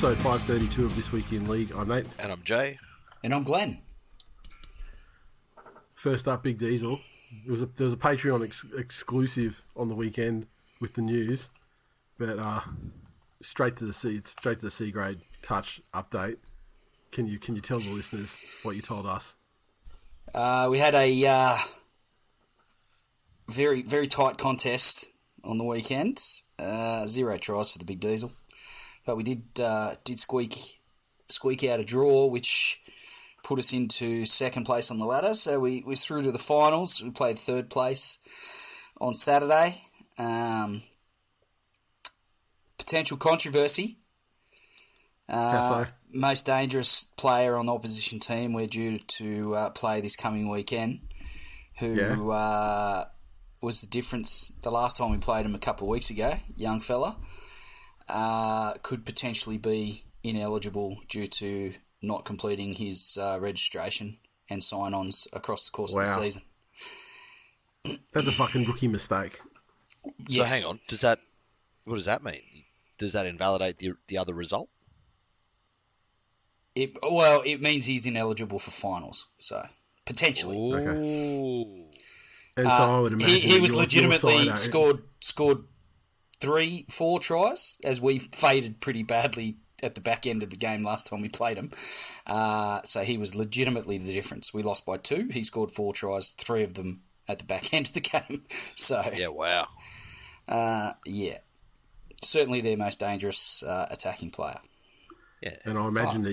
episode 532 of This Week in League. I'm Nate. And I'm Jay. And I'm Glenn. First up, Big Diesel. There was a Patreon exclusive on the weekend with the news, but straight to the C grade touch update. Can you tell the listeners what you told us? We had a very, very tight contest on the weekend. 0 tries for the Big Diesel. But we did squeak out a draw, which put us into second place on the ladder. So we through to the finals. We played third place on Saturday. Potential controversy. Most dangerous player on the opposition team we're due to play this coming weekend, who was the difference the last time we played him a couple of weeks ago, young fella, could potentially be ineligible due to not completing his registration and sign-ons across the course of the season. That's a fucking rookie mistake. Yes. So hang on, what does that mean? Does that invalidate the other result? It means he's ineligible for finals, so potentially. Ooh. Okay. And so I would imagine he was legitimately scored 3-4 tries, as we faded pretty badly at the back end of the game last time we played him. So he was legitimately the difference. We lost by 2. He scored 4 tries, 3 of them at the back end of the game. So yeah, wow. Certainly their most dangerous attacking player. Yeah, and I imagine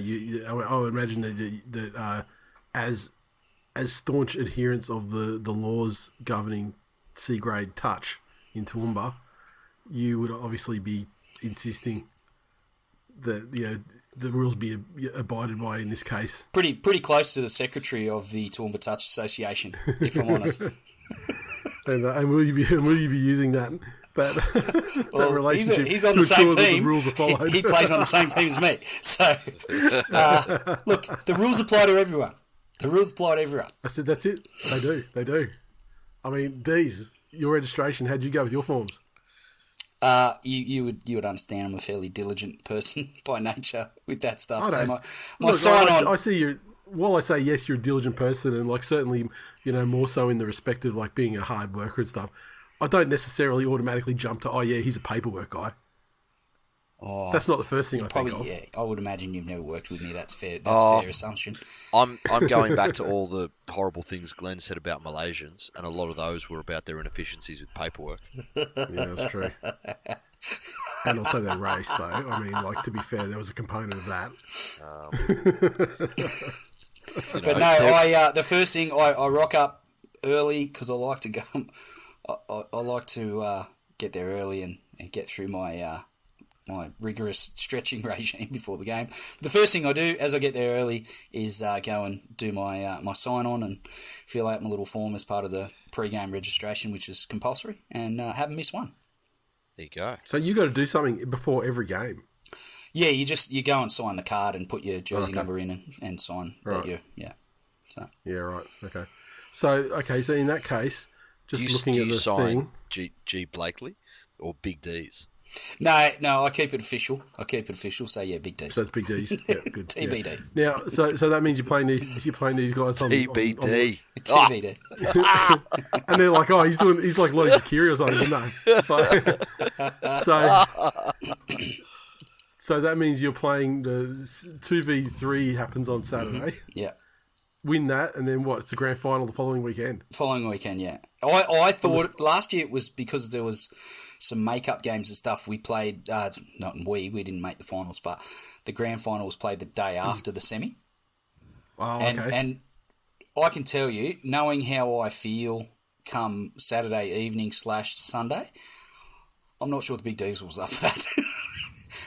I would imagine that as staunch adherents of the laws governing C grade touch in Toowoomba, you would obviously be insisting that the rules be abided by in this case. Pretty close to the secretary of the Toowoomba Touch Association, if I'm honest. And will you be using that relationship? He's on the same team. The rules are followed. He plays on the same team as me. So look, the rules apply to everyone. I said that's it. They do. I mean, Deez, your registration. How'd you go with your forms? You would understand. I'm a fairly diligent person by nature with that stuff. I see you. While I say yes, you're a diligent person, and certainly, more so in the respect of being a hard worker and stuff. I don't necessarily automatically jump to, he's a paperwork guy. Oh, that's not the first thing I think of. Yeah, I would imagine you've never worked with me. That's fair. That's a fair assumption. I'm going back to all the horrible things Glenn said about Malaysians, and a lot of those were about their inefficiencies with paperwork. Yeah, that's true. And also their race, though. I mean, to be fair, there was a component of that. But no, the first thing I rock up early because I like to go. I like to get there early and get through my my rigorous stretching regime before the game. But the first thing I do as I get there early is go and do my my sign on and fill out my little form as part of the pre-game registration, which is compulsory, and haven't missed one. There you go. So you got to do something before every game. Yeah, you go and sign the card and put your jersey number in and sign that you right. Okay. So in that case, just looking at the thing, G Blakely or Big D's. No, I keep it official. So yeah, Big D's. So it's Big D's. Yeah, good. TBD. Yeah. Now, so that means you're playing these guys on TBD. TBD. And they're like, he's like Lottie Kiri or something, isn't they? So that means you're playing the 2v3 happens on Saturday. Mm-hmm. Yeah. Win that, and then what? It's the grand final the following weekend. Yeah. I thought last year it was because there was some make-up games and stuff. We played, we didn't make the finals, but the grand final was played the day after the semi. Oh, okay. And I can tell you, knowing how I feel come Saturday evening / Sunday, I'm not sure the Big Diesel was up for that.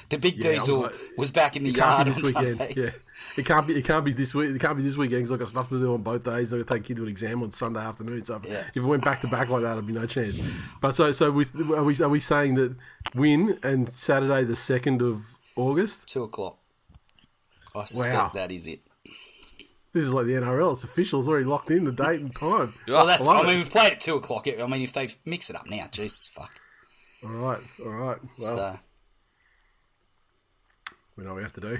The Big Diesel was back in the yard on Sunday. Yeah, it can't be this week. It can't be this weekend because I've got stuff to do on both days. I've got to take a kid to an exam on Sunday afternoon. So if it went back to back like that, I'd be no chance. But are we saying that win and Saturday the 2nd of August, 2:00? I suspect that is it. This is like the NRL. It's official. It's already locked in the date and time. Well, we've played at 2:00. I mean, if they mix it up now, Jesus fuck. All right. Well, We know what we have to do.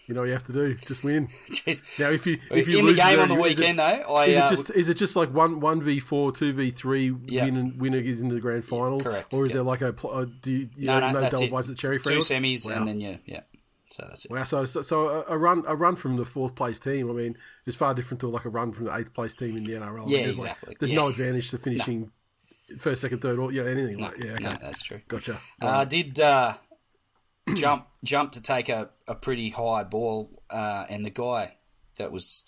You know what you have to do. Just win. Jeez. Now, if you in lose the game there, on the weekend, is it just like 1v4, 2v3 winner is in the grand final? Correct. Or is there like no that's double it. buys at Cherry Two Field? semis and then yeah. So that's it. Wow. So a run from the fourth place team. I mean, is far different to like a run from the eighth place team in the NRL. Yeah, Exactly. There's no advantage to finishing first, second, third, or anything like. Yeah. Okay. No, that's true. Gotcha. I did jump to take a pretty high ball, and the guy that was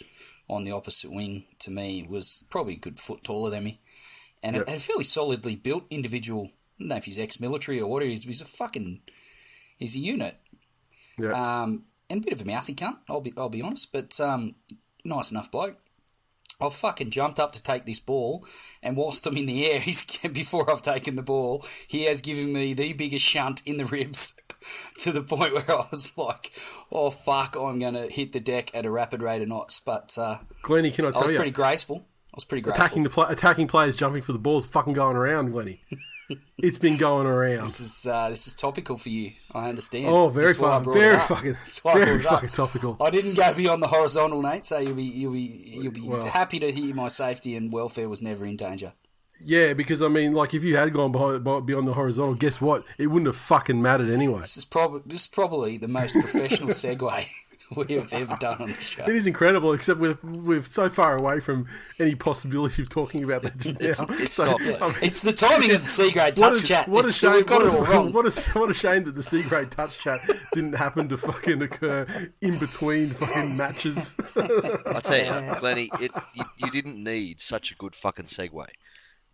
on the opposite wing to me was probably a good foot taller than me, and a fairly solidly built individual. I don't know if he's ex-military or what he is. He's a unit. Yeah. And a bit of a mouthy cunt. I'll be honest, but nice enough bloke. I've fucking jumped up to take this ball, and whilst I'm in the air, before I've taken the ball, he has given me the biggest shunt in the ribs to the point where I was like, oh, fuck, I'm going to hit the deck at a rapid rate of knots. But Glennie, can I tell you? I was pretty graceful. Attacking players jumping for the ball is fucking going around, Glennie. It's been going around. This is topical for you. I understand. Oh, very fucking topical. I didn't go beyond the horizontal, Nate. So you'll be happy to hear my safety and welfare was never in danger. Yeah, because I mean, like if you had gone beyond the horizontal, guess what? It wouldn't have fucking mattered anyway. This is probably the most professional segue we have ever done on the show. It is incredible, except we're so far away from any possibility of talking about that just now. It's the timing of the C-grade touch chat. What a shame! We've got it all wrong. What a shame that the C-grade touch chat didn't happen to fucking occur in between fucking matches. I tell you, Glennie, you didn't need such a good fucking segue,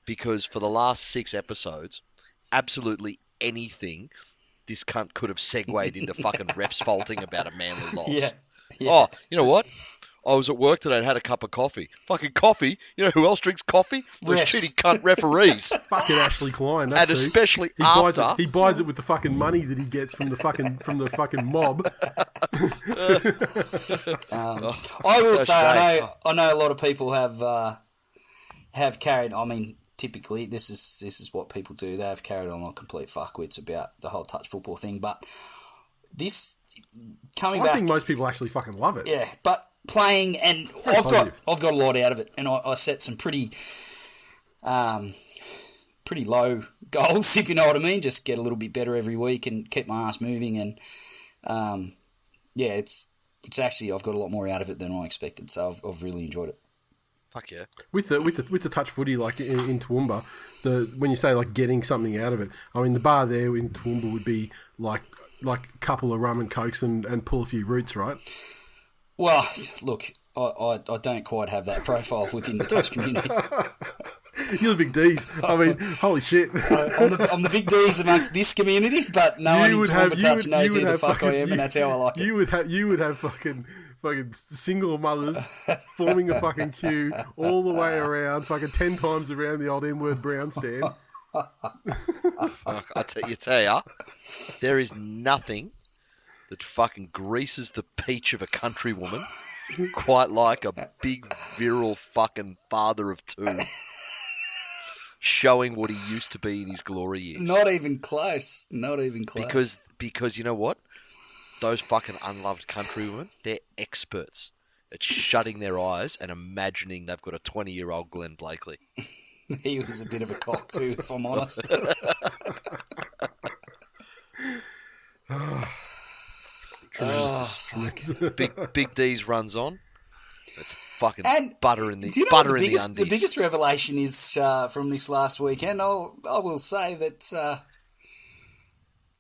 because for the last 6 episodes, absolutely anything this cunt could have segued into fucking refs faulting about a Manly loss. Yeah. Oh, you know what? I was at work today and had a cup of coffee. Fucking coffee? You know who else drinks coffee? Those cheating cunt referees. Fucking Ashley Klein. And especially after he buys it with the fucking money that he gets from the fucking mob. I will say, I know a lot of people have carried. I mean, typically, this is what people do. They have carried on like complete fuckwits about the whole touch football thing. But this coming back, I think most people actually fucking love it. Yeah, but playing, and I've got a lot out of it, and I set some pretty low goals, if you know what I mean. Just get a little bit better every week and keep my ass moving, and it's actually, I've got a lot more out of it than I expected. So I've really enjoyed it. Fuck yeah! With the touch footy, like in Toowoomba, when you say like getting something out of it, I mean the bar there in Toowoomba would be like a couple of rum and cokes and pull a few roots, right? Well, look, I don't quite have that profile within the touch community. You're the big D's. I mean, holy shit! I'm the big D's amongst this community, but no one in Toowoomba touch knows who the fuck I am, and that's how I like it. You would have fucking single mothers forming a fucking queue all the way around, fucking 10 times around the old N-word brown stand. I tell you, there is nothing that fucking greases the peach of a countrywoman quite like a big virile fucking father of 2 showing what he used to be in his glory years. Not even close. Because you know what? Those fucking unloved countrywomen, they're experts at shutting their eyes and imagining they've got a 20-year-old Glenn Blakely. He was a bit of a cock too, if I'm honest. Big D's runs on. It's fucking and butter in the undies. The biggest revelation is from this last weekend. I will say that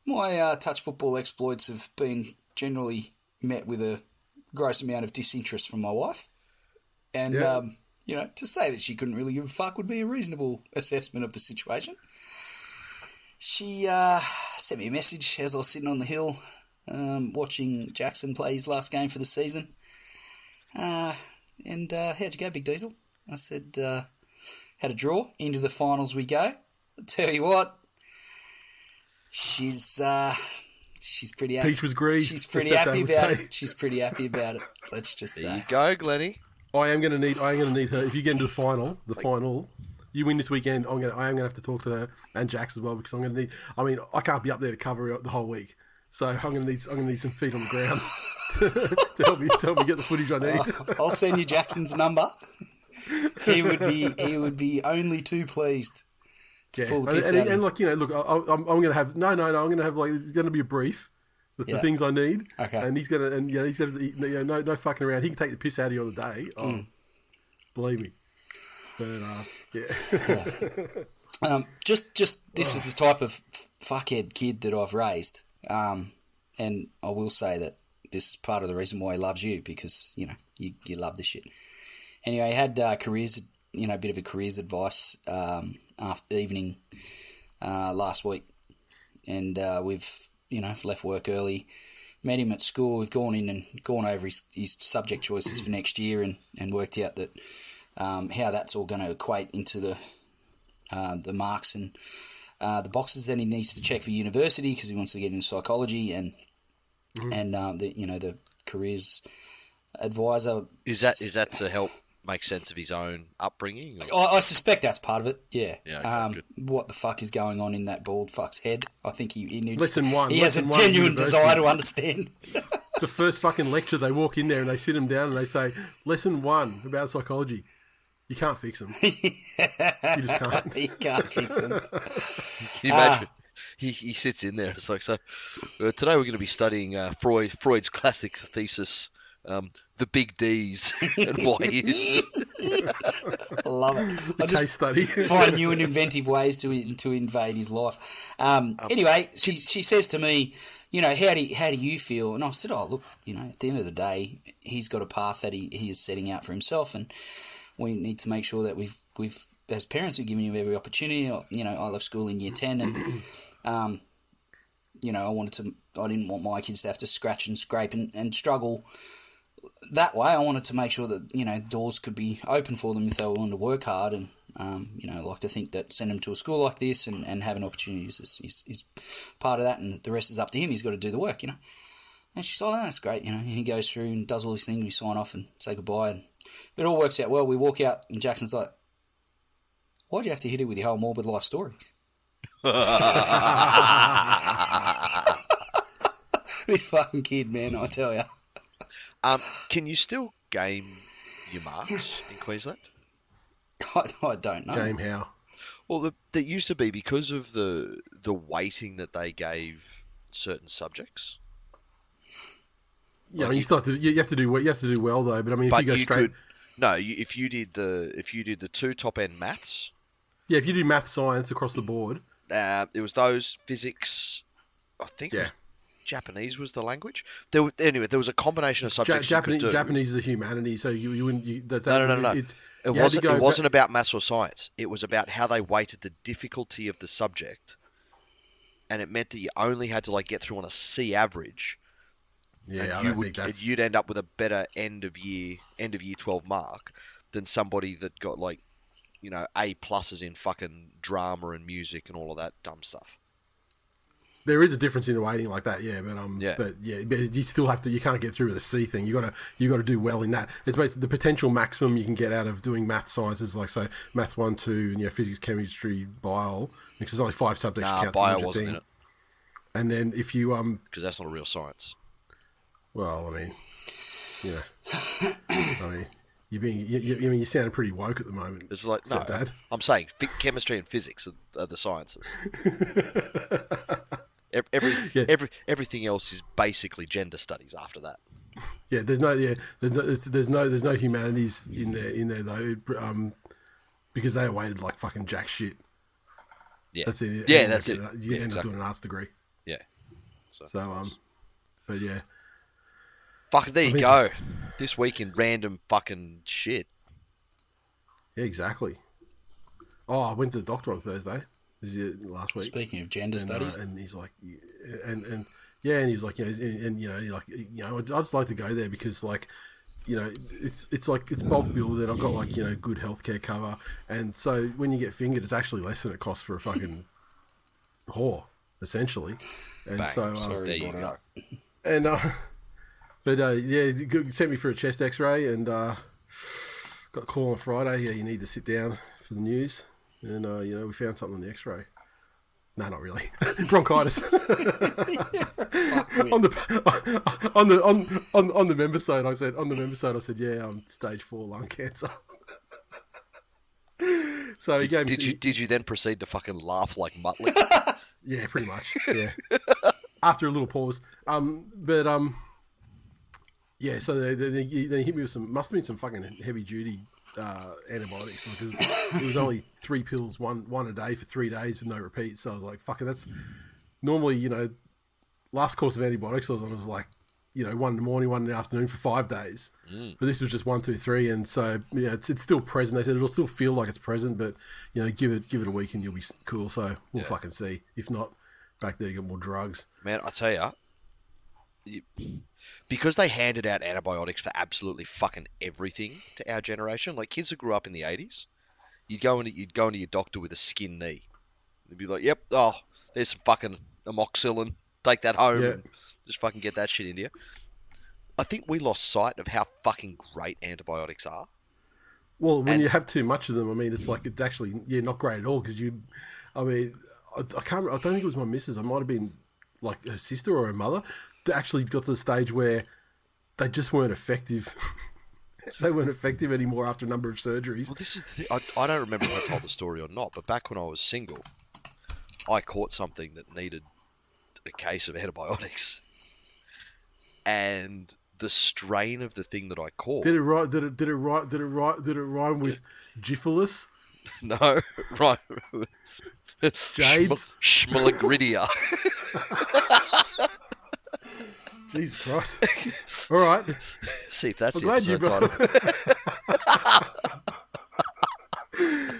my touch football exploits have been generally met with a gross amount of disinterest from my wife. And, to say that she couldn't really give a fuck would be a reasonable assessment of the situation. She sent me a message as I was sitting on the hill watching Jackson play his last game for the season. How'd you go, Big Diesel? I said, had a draw. Into the finals we go. I'll tell you what, she's pretty happy. Peach was green. She's pretty happy about it. She's pretty happy about it. Let's just say. There you go, Glennie. I am going to need her. If you get into the final, you win this weekend. I am going to have to talk to her and Jax as well, because I'm going to need. I mean, I can't be up there to cover the whole week. So I'm gonna need some feet on the ground to help me get the footage I need. I'll send you Jackson's number. He would be only too pleased to pull the piss out of me. And like, look, I'm gonna have I'm gonna have like it's gonna be a brief. The things I need, okay, and he's gonna no fucking around. He can take the piss out of you on the day. Oh, believe me. But just this is the type of fuckhead kid that I've raised, and I will say that this is part of the reason why he loves you, because you love the shit. Anyway, he had careers, a bit of a careers advice after evening last week, and we've left work early, met him at school. We've gone in and gone over his subject choices for next year and worked out that how that's all going to equate into the marks and the boxes that he needs to check for university, because he wants to get into psychology, and the careers advisor. Is that to help make sense of his own upbringing? I suspect that's part of it. Yeah. Good. What the fuck is going on in that bald fuck's head? I think he needs. Lesson one. He has a genuine desire to understand. The first fucking lecture, they walk in there and they sit him down and they say, "Lesson 1 about psychology. You can't fix them. You just can't. You can't fix them." Can you imagine? He sits in there. It's like, so today we're going to be studying Freud's classic thesis. The big D's and why is. I love it. I just case study. Find new and inventive ways to invade his life. Anyway, she says to me, how do you feel? And I said, oh, look, at the end of the day, he's got a path that he is setting out for himself, and we need to make sure that we've as parents, we're giving him every opportunity. I left school in year 10, and I didn't want my kids to have to scratch and scrape and struggle that way. I wanted to make sure that, doors could be open for them if they were willing to work hard, and, I like to think that send them to a school like this and having opportunities is part of that, and the rest is up to him. He's got to do the work, And she's like, oh, that's great, And he goes through and does all these things, we sign off and say goodbye, and it all works out well. We walk out and Jackson's like, why'd you have to hit it with your whole morbid life story? This fucking kid, man, I tell you. Can you still game your marks in Queensland? I don't know. Game how? Well, there used to be, because of the weighting that they gave certain subjects. Yeah, you have to do well though. But I mean, if you go straight, if you did the 2 top end maths. Yeah, if you do math, science across the board, it was those physics. I think. Yeah. Japanese was the language. There was a combination of subjects. Japanese is a humanity, so you wouldn't. No. It wasn't about maths or science. It was about how they weighted the difficulty of the subject, and it meant that you only had to get through on a C average. Yeah, and you'd end up with a better end of year 12 mark than somebody that got A pluses in fucking drama and music and all of that dumb stuff. There is a difference in the weighting like that, but you still have to. You can't get through with a C thing. You got to do well in that. It's basically the potential maximum you can get out of doing math sciences, maths 1, 2, and physics, chemistry, bio. Because there's only 5 subjects. Bio wasn't in it. And then if you because that's not a real science. Well, I mean, you sound pretty woke at the moment. It's like, no, Dad. I'm saying chemistry and physics are the sciences. Everything else is basically gender studies after that. Yeah, there's no humanities in there though, because they are weighted like fucking jack shit. Yeah, that's it. That's it. You end up doing an arts degree. Yeah. But yeah. Fuck, there you go. This week in random fucking shit. Yeah, exactly. Oh, I went to the doctor on Thursday. This is last week. Speaking of gender studies, and he's like, and he was like, I'd just like to go there because it's bulk billed and I've got good healthcare cover, and so when you get fingered, it's actually less than it costs for a fucking whore, essentially. And Bang. So there you go. And but sent me for a chest X-ray and got a call on Friday. Yeah, you need to sit down for the news. And, we found something on the X-ray. No, not really. Bronchitis. Fuck on the member side, I said, yeah, I'm stage 4 lung cancer. So he gave me. Did you then proceed to fucking laugh like Muttley? Yeah, pretty much. Yeah. After a little pause, yeah. So they hit me with must have been some fucking heavy duty antibiotics. Like it was only 3 pills, one a day for 3 days with no repeats. So I was like, fucking, that's normally, last course of antibiotics I was on was like, one in the morning, one in the afternoon for 5 days. But this was just 1, 2, 3, and so it's still present. They said it'll still feel like it's present, but give it a week and you'll be cool. So we'll fucking see. If not, back there you get more drugs. Man, I tell you, because they handed out antibiotics for absolutely fucking everything to our generation. Like kids who grew up in the 80s, you'd go into your doctor with a skin knee. They'd be like, "Yep, oh, there's some fucking amoxicillin. Take that home and just fucking get that shit into you." I think we lost sight of how fucking great antibiotics are. Well, when you have too much of them, I mean, it's actually not great at all because I don't think it was my missus. I might have been like her sister or her mother that actually got to the stage where they just weren't effective. They weren't effective anymore after a number of surgeries. Well, this is the thing. I don't remember if I told the story or not, but back when I was single, I caught something that needed a case of antibiotics, and the strain of the thing that I caught. Did it rhyme with Gifilus? No, right. Jades? Schmaglydia. Jesus Christ. All right. See if that's the episode title.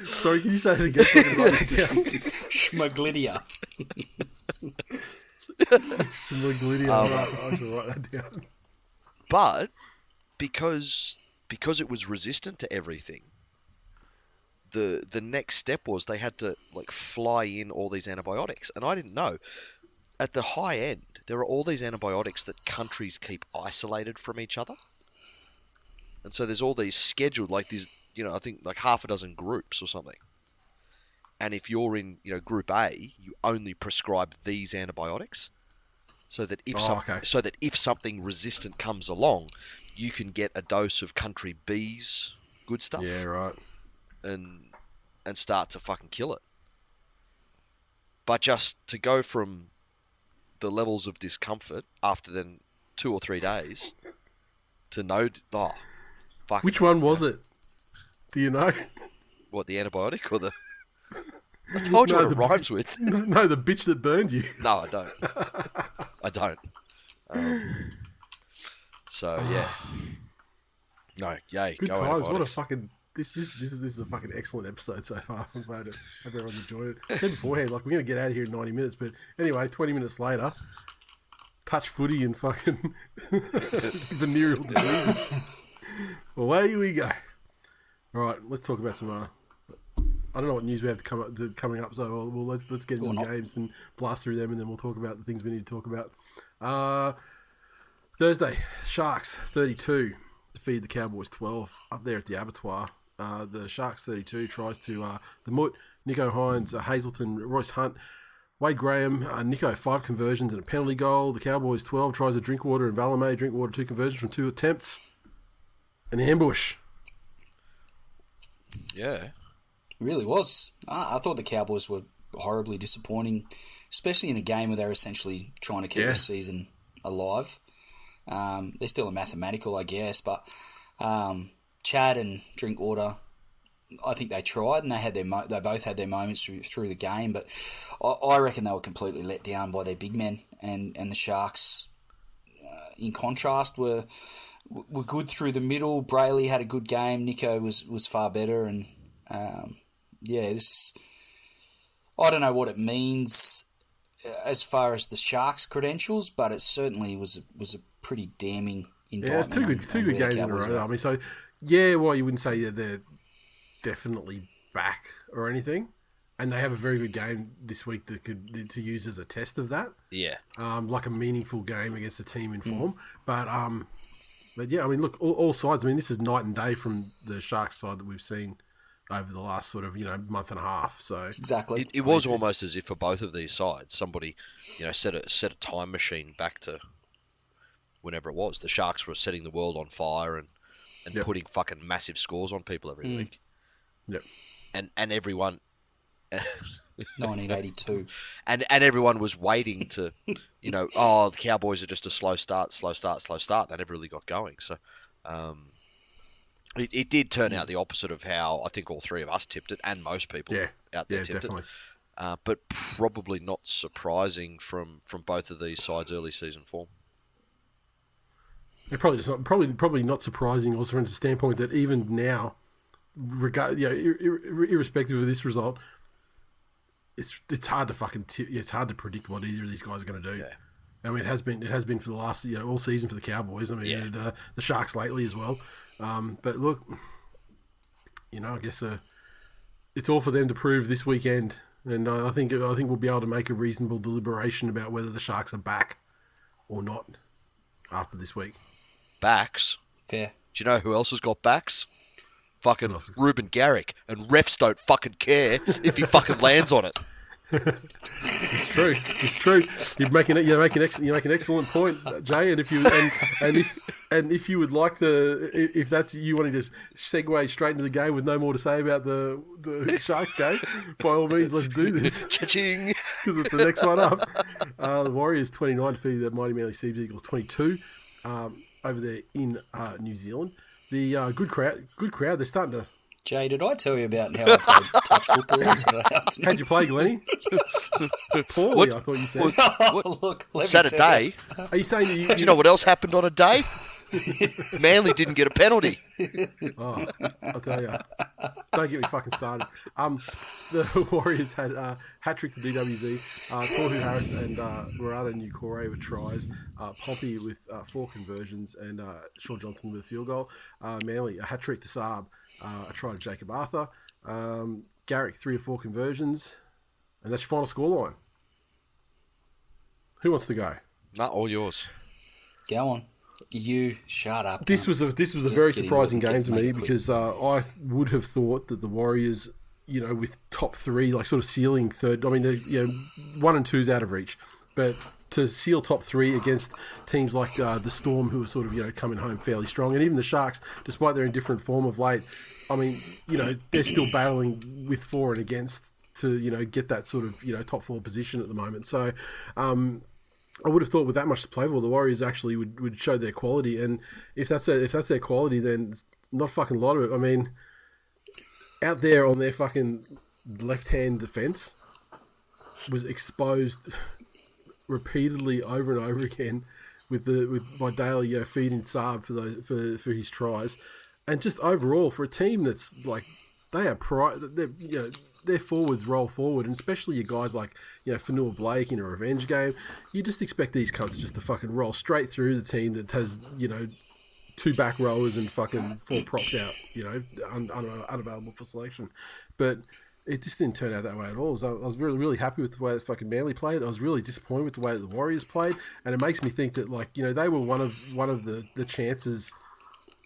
Sorry, can you say it again so I can write it down? Schmaglydia. Schmaglydia. I should write that down. But because it was resistant to everything, the next step was they had to fly in all these antibiotics, and I didn't know. At the high end, there are all these antibiotics that countries keep isolated from each other, and so there's all these scheduled I think half a dozen groups or something. And if you're in group A, you only prescribe these antibiotics, so that if something resistant comes along, you can get a dose of country B's good stuff. Yeah, right. And start to fucking kill it. But just to go from the levels of discomfort after then 2 or 3 days to fuck. Which one was it? Do you know? What, the antibiotic or the? I told you what it rhymes with. No, the bitch that burned you. No, I don't. I don't. So yeah. No, yay. Good go times. antibiotics. What a fucking. This is a fucking excellent episode so far. I'm glad hope everyone's enjoyed it. I said beforehand, we're going to get out of here in 90 minutes, but anyway, 20 minutes later, touch footy and fucking venereal diseases. Away we go. All right, let's talk about some. I don't know what news we have coming up, so let's get into the games and blast through them, and then we'll talk about the things we need to talk about. Thursday, Sharks 32 defeated the Cowboys 12 up there at the abattoir. The Sharks 32 tries to the Mutt, Nico Hines, Hazelton, Royce Hunt, Wade Graham, Nico 5 conversions and a penalty goal. The Cowboys 12 tries to Drinkwater and Valame, Drinkwater 2 conversions from 2 attempts. An ambush. Yeah. Really was. I thought the Cowboys were horribly disappointing, especially in a game where they're essentially trying to keep the season alive. They're still a mathematical, I guess, but Chad and Drinkwater, I think they tried and they both had their moments through the game, but I reckon they were completely let down by their big men, and the Sharks, in contrast, were good through the middle. Brayley had a good game. Nico was far better, and this, I don't know what it means as far as the Sharks' credentials, but it certainly was a pretty damning indictment. Yeah, it's two good games in a row. I mean, so you wouldn't say that they're definitely back or anything, and they have a very good game this week that could to use as a test of that. Yeah, like a meaningful game against a team in form, but yeah, I mean, look, all sides. I mean, this is night and day from the Sharks side that we've seen over the last sort of month and a half. So Exactly. It was almost as if for both of these sides, somebody set a time machine back to whenever it was. The Sharks were setting the world on fire and Yep. putting fucking massive scores on people every week. Yep. And everyone 1982. and everyone was waiting to the Cowboys are just a slow start. They never really got going. So it did turn out the opposite of how I think all three of us tipped it, and most people out there tipped definitely. it. But probably not surprising from both of these sides' early season form. It probably not surprising also from the standpoint that even now, irrespective of this result, it's hard to fucking it's hard to predict what either of these guys are going to do. Yeah. I mean, it has been for the last all season for the Cowboys. I mean, the Sharks lately as well. But look, I guess it's all for them to prove this weekend, and I think we'll be able to make a reasonable deliberation about whether the Sharks are back or not after this week. Backs. Yeah. Do you know who else has got backs? Fucking Ruben Garrick, and refs don't fucking care if he fucking lands on it. It's true. It's true. You make an excellent point, Jay. And if you would like to, if that's you wanting to segue straight into the game with no more to say about the Sharks game, by all means, let's do this. Cha-ching! Because it's the next one up. The Warriors 29 defeated the mighty Manly Sea Eagles 22 over there in New Zealand. The good crowd. They're starting to. Jay, did I tell you about how I played touch football on Saturday afternoon? How'd you play, Glennie? Poorly, What? I thought you said. Look, let me Saturday. Are you saying that Do you know what else happened on a day? Manly didn't get a penalty. Oh, I'll tell you. Don't get me fucking started. The Warriors had hat trick to DWZ, Tohu Harris and Murata Nukore with tries, Poppy with 4 conversions, and Shaw Johnson with a field goal. Manly a hat trick to Saab, a try to Jacob Arthur, Garrick 3 or 4 conversions, and that's your final scoreline. Who wants to go? Not all yours. Go on. You shut up. This was a very surprising game to me because I would have thought that the Warriors, with top 3, like sort of sealing third. I mean, 1 and 2's out of reach, but to seal top 3 against teams like the Storm, who are sort of coming home fairly strong, and even the Sharks, despite their indifferent form of late, I mean, they're still battling with for and against to get that sort of top 4 position at the moment. So. I would have thought with that much to play for, the Warriors actually would show their quality, and if that's their quality, then not a fucking lot of it. I mean, out there on their fucking left-hand defense was exposed repeatedly over and over again with by Daly feeding Saab for his tries, and just overall for a team that's like they are their forwards roll forward, and especially your guys like Fanua Blake in a revenge game, you just expect these cunts just to fucking roll straight through the team that has 2 back rowers and fucking 4 props out, unavailable for selection. But it just didn't turn out that way at all. So I was really, really happy with the way that fucking Manly played. I was really disappointed with the way that the Warriors played, and it makes me think that they were one of the chances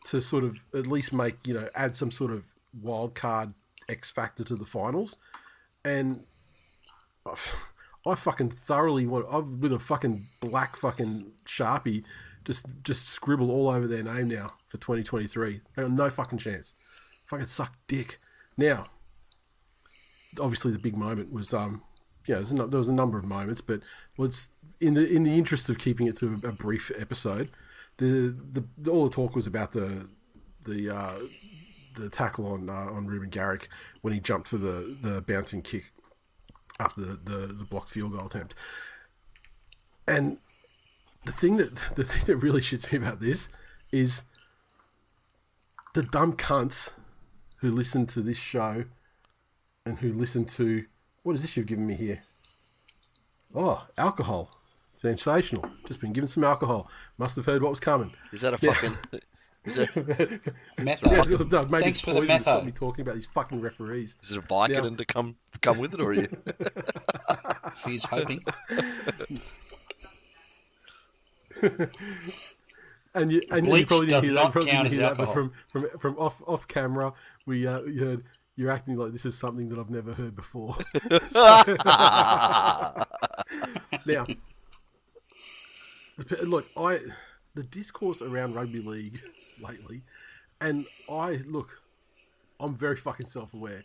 to sort of at least make add some sort of wild card X factor to the finals. And I fucking thoroughly want, with a fucking black fucking Sharpie, just scribble all over their name now for 2023. They got no fucking chance. Fucking suck dick. Now, obviously the big moment was there was a number of moments, but what's in the interest of keeping it to a brief episode, all the talk was about the tackle on Ruben Garrick when he jumped for the bouncing kick after the blocked field goal attempt. And the thing that really shits me about this is the dumb cunts who listen to this show and who listen to, what is this you've given me here? Oh, alcohol. Sensational. Just been given some alcohol. Must have heard what was coming. Is that a fucking... Is it, Metho. No, maybe Thanks it's for the poison to stop metho. me talking about these fucking referees. is it a Vicodin to come with it, or are you... He's hoping. And you Bleach probably didn't does hear not that. You probably count didn't as hear that, but alcohol. from off camera, we heard You're acting like this is something that I've never heard before. Now, look, the discourse around rugby league lately, and I'm very fucking self-aware.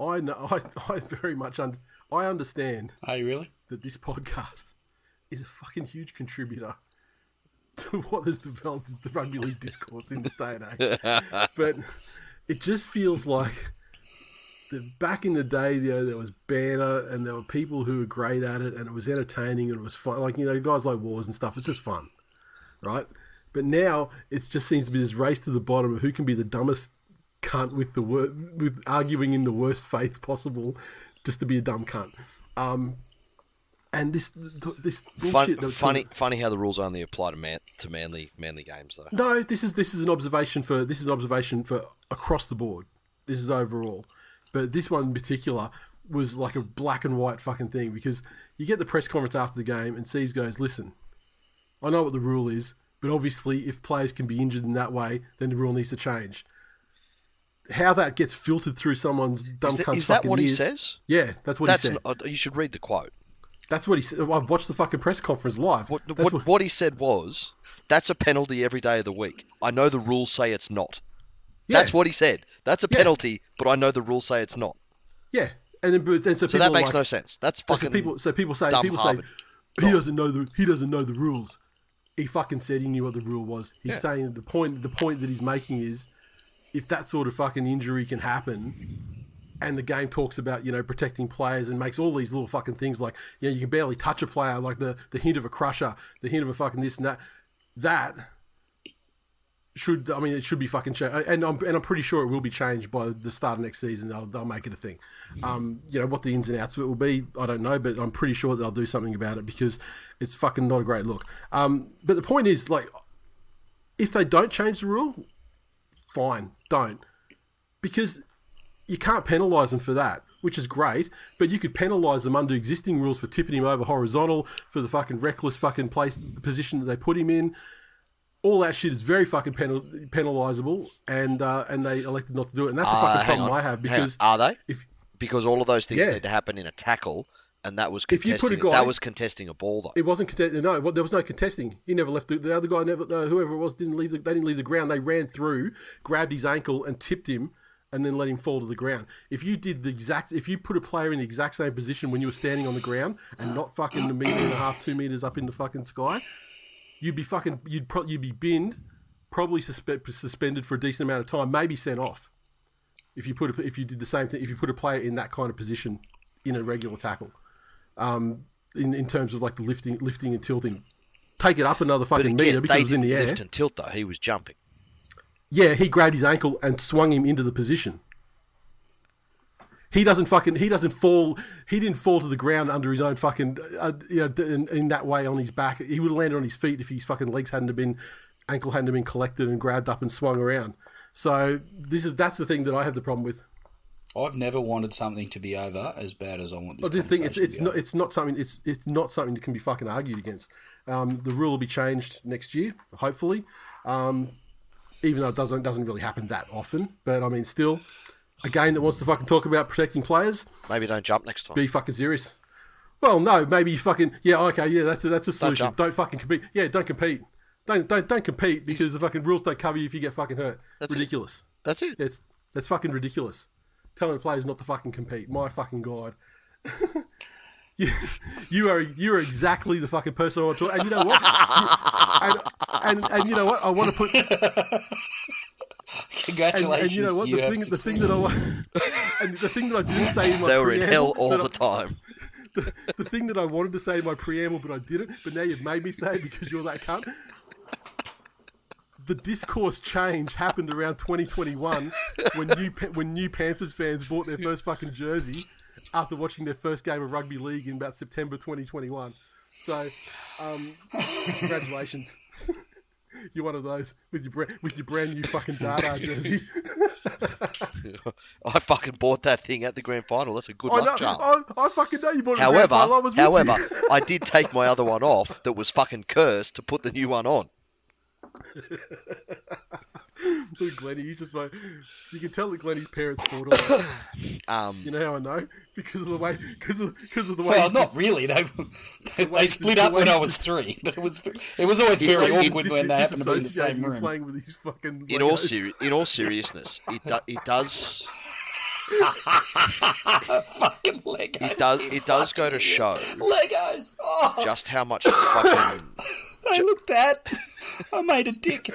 I know, I very much I understand. Are you really? That this podcast is a fucking huge contributor to what has developed as the rugby league discourse in this day and age. But it just feels like back in the day, there was banter and there were people who were great at it and it was entertaining and it was fun. Like, guys like Wars and stuff, it's just fun, right? But now it just seems to be this race to the bottom of who can be the dumbest cunt with arguing in the worst faith possible just to be a dumb cunt. And this bullshit. Funny how the rules only apply to manly games though. No, this is an observation for across the board. This is overall. But this one in particular was like a black and white fucking thing because you get the press conference after the game and Steves goes, listen, I know what the rule is, but obviously if players can be injured in that way, then the rule needs to change. How that gets filtered through someone's dumb cunt's fucking ears... Is that what he says? Yeah, that's what he said. You should read the quote. That's what he said. I watched the fucking press conference live. What he said was, that's a penalty every day of the week. I know the rules say it's not. Yeah. That's what he said. That's a penalty, but I know the rules say it's not. Yeah, so that makes no sense. That's fucking people say he doesn't know the rules. He fucking said he knew what the rule was. He's saying the point that he's making is if that sort of fucking injury can happen, and the game talks about protecting players and makes all these little fucking things like you can barely touch a player, like the hint of a crusher, the hint of a fucking this and that. That it should be fucking changed, and I'm pretty sure it will be changed by the start of next season. They'll make it a thing. What the ins and outs of it will be, I don't know, but I'm pretty sure they'll do something about it because it's fucking not a great look. But the point is, like, if they don't change the rule, fine, don't, because you can't penalise them for that, which is great, but you could penalise them under existing rules for tipping him over horizontal, for the fucking reckless fucking position that they put him in. All that shit is very fucking penalisable, and they elected not to do it, and that's the fucking problem I have. Because are they? Because all of those things need to happen in a tackle, and that was contesting. That was contesting a ball, though. It wasn't contesting. No, there was no contesting. He never left. The other guy never. Whoever it was didn't leave. They didn't leave the ground. They ran through, grabbed his ankle, and tipped him, and then let him fall to the ground. If you put a player in the exact same position when you were standing on the ground and not fucking 1.5 meters, 2 meters up in the fucking sky, you'd be binned, probably suspended for a decent amount of time, maybe sent off. If you did the same thing, if you put a player in that kind of position in a regular tackle, in terms of like the lifting and tilting, take it up another fucking meter because it was in the air. Lift and tilt though, he was jumping. Yeah, he grabbed his ankle and swung him into the position. He didn't fall to the ground under his own fucking, in that way on his back. He would have landed on his feet if his fucking ankle hadn't been collected and grabbed up and swung around. So that's the thing that I have the problem with. I've never wanted something to be over as bad as I want this. This thing, it's not something that can be fucking argued against. The rule will be changed next year, hopefully. Even though it doesn't really happen that often, but I mean, still, a game that wants to fucking talk about protecting players. Maybe don't jump next time. Be fucking serious. Well, no, maybe you fucking that's a solution. Don't fucking compete. Yeah, don't compete. Don't compete because the fucking rules don't cover you if you get fucking hurt. That's ridiculous. That's it. That's fucking ridiculous. Telling players not to fucking compete. My fucking God. You are exactly the fucking person I want to talk. And you know what? And you know what? I want to put. Congratulations. And you know what? The thing that I didn't say in my they were in hell all the time. The thing that I wanted to say in my preamble, but I didn't. But now you've made me say it because you're that cunt. The discourse change happened around 2021 when new Panthers fans bought their first fucking jersey after watching their first game of rugby league in about September 2021. So, congratulations. You're one of those with your brand new fucking Dada jersey. I fucking bought that thing at the grand final. That's a good luck charm. I fucking know you bought it at the grand final. However, I did take my other one off that was fucking cursed to put the new one on. Look, Glennie, you just like you can tell that Glennie's parents fought on. You know how I know? Because of the way. Because of the way. Well, not really. They split up when I was 3, but it was always very awkward when they happened to be in the same room. Playing with these fucking. In all seriousness, it does. Fucking Legos. It does go to show Legos. Oh. Just how much fucking. Hey, look, Dad. I made a dick.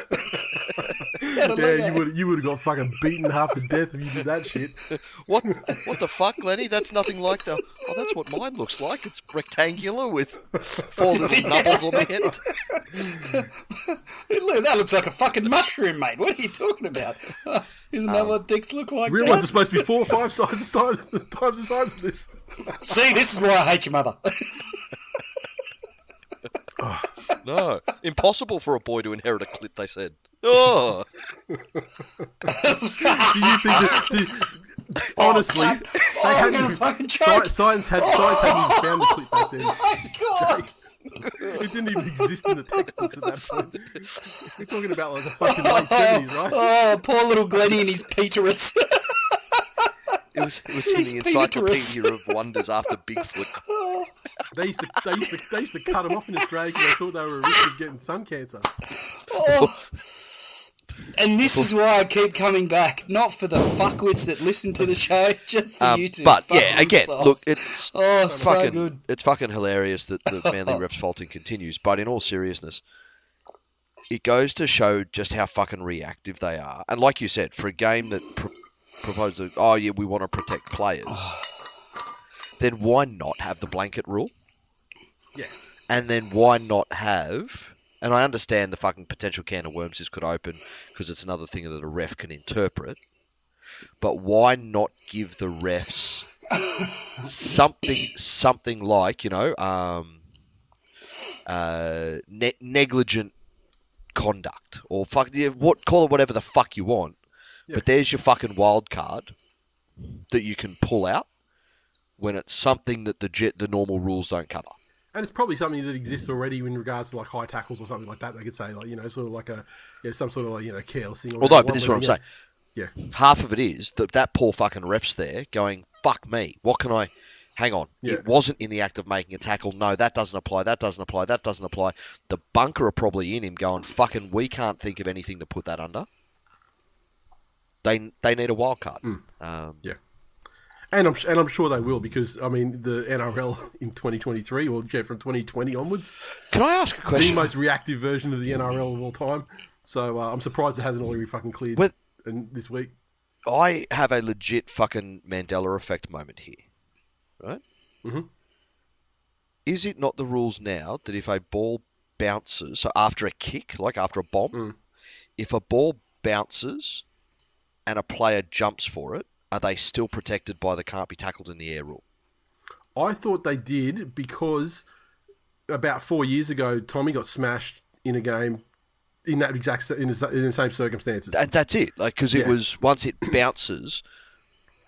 Yeah, you would have got fucking beaten half to death if you did that shit. What the fuck, Lenny? That's nothing like the. Oh, that's what mine looks like. It's rectangular with 4 little knuckles on the end. Look, that looks like a fucking mushroom, mate. What are you talking about? Isn't that what dicks look like? Real ones are supposed to be 4 or 5 times the size of this. See, this is why I hate your mother. No, impossible for a boy to inherit a clit, they said. Oh! Do you think that... honestly, they hadn't... Science hadn't even found the clit back then. Oh, my God! It didn't even exist in the textbooks at that point. We're talking about like the fucking late 70s, right? Oh, poor little Glennie and his Peterus. It was in the Encyclopedia of Wonders after Bigfoot. They used to cut them off in Australia because they thought they were at risk of getting sun cancer. Oh. And this is why I keep coming back, not for the fuckwits that listen to the show, just for you two. But yeah, again, look, it's so good. It's fucking hilarious that the Manly refs faulting continues. But in all seriousness, it goes to show just how fucking reactive they are. And like you said, for a game that proposes, oh yeah, we want to protect players, then why not have the blanket rule? Yeah. And then why not have... And I understand the fucking potential can of worms this could open because it's another thing that a ref can interpret. But why not give the refs something like, negligent conduct or call it whatever the fuck you want. Yeah. But there's your fucking wild card that you can pull out when it's something that the normal rules don't cover. And it's probably something that exists already in regards to like high tackles or something like that. They could say like, sort of like some sort of like, careless thing. Although, but this is what I'm saying. Yeah. Half of it is that poor fucking ref's there going, fuck me. What can I... Hang on. Yeah. It wasn't in the act of making a tackle. No, that doesn't apply. That doesn't apply. That doesn't apply. The bunker are probably in him going, fucking, we can't think of anything to put that under. They need a wild card. Yeah. And I'm sure they will because, I mean, the NRL in 2023 or from 2020 onwards... Can I ask a question? The most reactive version of the NRL of all time. So I'm surprised it hasn't already fucking cleared this week. I have a legit fucking Mandela effect moment here. Right? Mm-hmm. Is it not the rules now that if a ball bounces, so after a kick, like after a bomb, if a ball bounces and a player jumps for it, are they still protected by the can't be tackled in the air rule? I thought they did because about 4 years ago, Tommy got smashed in a game in the same circumstances. And that's it, like because it was once it bounces,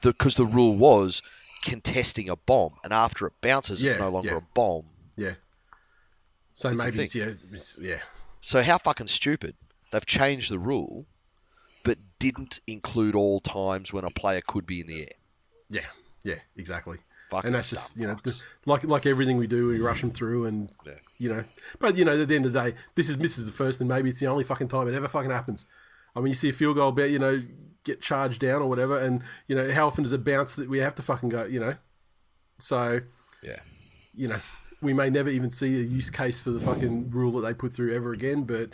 because the rule was contesting a bomb, and after it bounces, it's no longer a bomb. Yeah. So maybe yeah. So how fucking stupid! They've changed the rule, but didn't include all times when a player could be in the air. Yeah, exactly. Fucking and that's just, like everything we do, we rush them through and, But, at the end of the day, this is misses the first and maybe it's the only fucking time it ever fucking happens. I mean, you see a field goal, get charged down or whatever and, how often does it bounce that we have to fucking go, So, we may never even see a use case for the fucking rule that they put through ever again, but...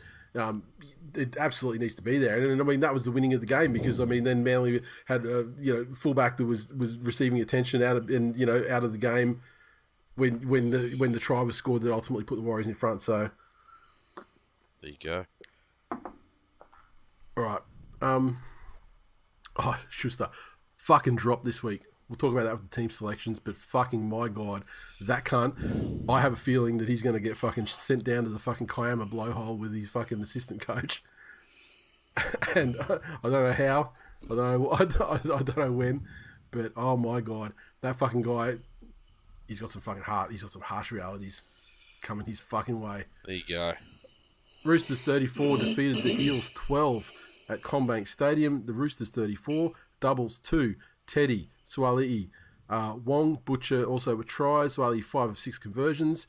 it absolutely needs to be there, and I mean that was the winning of the game because I mean then Manly had fullback that was receiving attention out of the game when the try was scored that ultimately put the Warriors in front. So there you go. All right, Schuster, fucking dropped this week. We'll talk about that with the team selections, but fucking my God, that cunt, I have a feeling that he's going to get fucking sent down to the fucking Kiama blowhole with his fucking assistant coach. And I don't know how, I don't know when, but oh my God, that fucking guy, he's got some fucking heart, he's got some harsh realities coming his fucking way. There you go. Roosters 34 defeated the Eels 12. at Combank Stadium. The Roosters 34, doubles 2, Teddy, Swali'i, Wong, Butcher also with tries, Swali'i 5 of 6 conversions.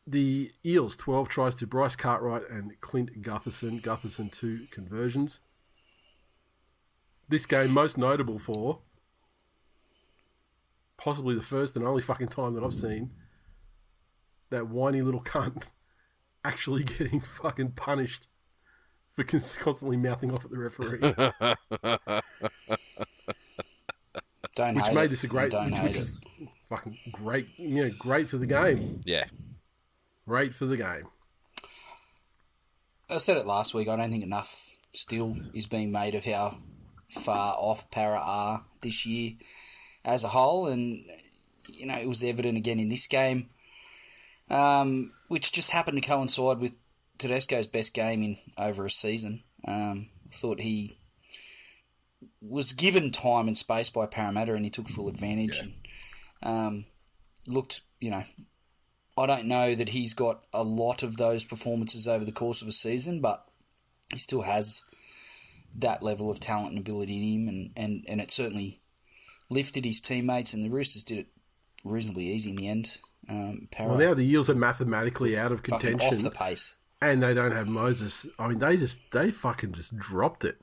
The Eels 12 tries to Bryce Cartwright and Clint Gutherson, 2 conversions. This game most notable for possibly the first and only fucking time that I've seen that whiny little cunt actually getting fucking punished for constantly mouthing off at the referee. Which made this a great, which was fucking great, great for the game. Yeah. Great for the game. I said it last week, I don't think enough still is being made of how far off Para are this year as a whole, and, it was evident again in this game, which just happened to coincide with Tedesco's best game in over a season. Thought he was given time and space by Parramatta and he took full advantage. Yeah. And looked, I don't know that he's got a lot of those performances over the course of a season, but he still has that level of talent and ability in him, and it certainly lifted his teammates, and the Roosters did it reasonably easy in the end. Well, now the Eels are mathematically out of contention. Off the pace. And they don't have Moses. I mean, they fucking just dropped it.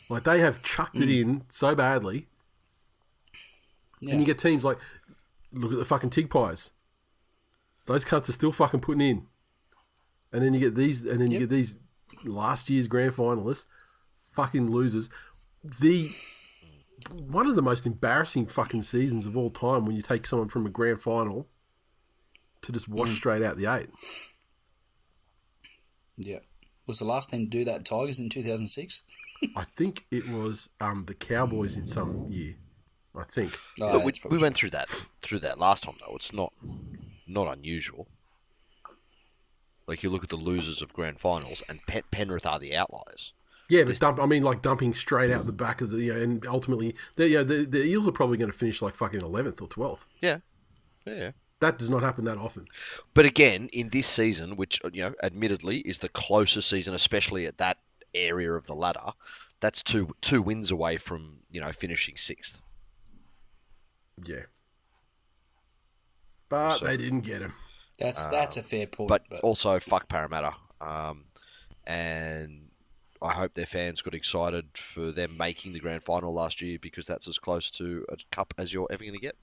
Like, they have chucked it in so badly. Yeah. And you get teams like, look at the fucking Tig Pies. Those cunts are still fucking putting in. And then you get these, you get these last year's grand finalists, fucking losers. One of the most embarrassing fucking seasons of all time when you take someone from a grand final to just wash straight out the 8. Yeah. Was the last team to do that Tigers in 2006? I think it was the Cowboys in some year. I think. Oh, we went through that last time though. It's not unusual. Like, you look at the losers of grand finals, and Penrith are the outliers. Yeah, but dumping straight out the back of the, and ultimately, the Eels are probably going to finish like fucking 11th or 12th. Yeah. That does not happen that often. But again, in this season, which, admittedly is the closest season, especially at that area of the ladder, that's two wins away from, finishing 6th. Yeah. But they didn't get him. That's a fair point. But also, fuck Parramatta. And I hope their fans got excited for them making the grand final last year, because that's as close to a cup as you're ever going to get.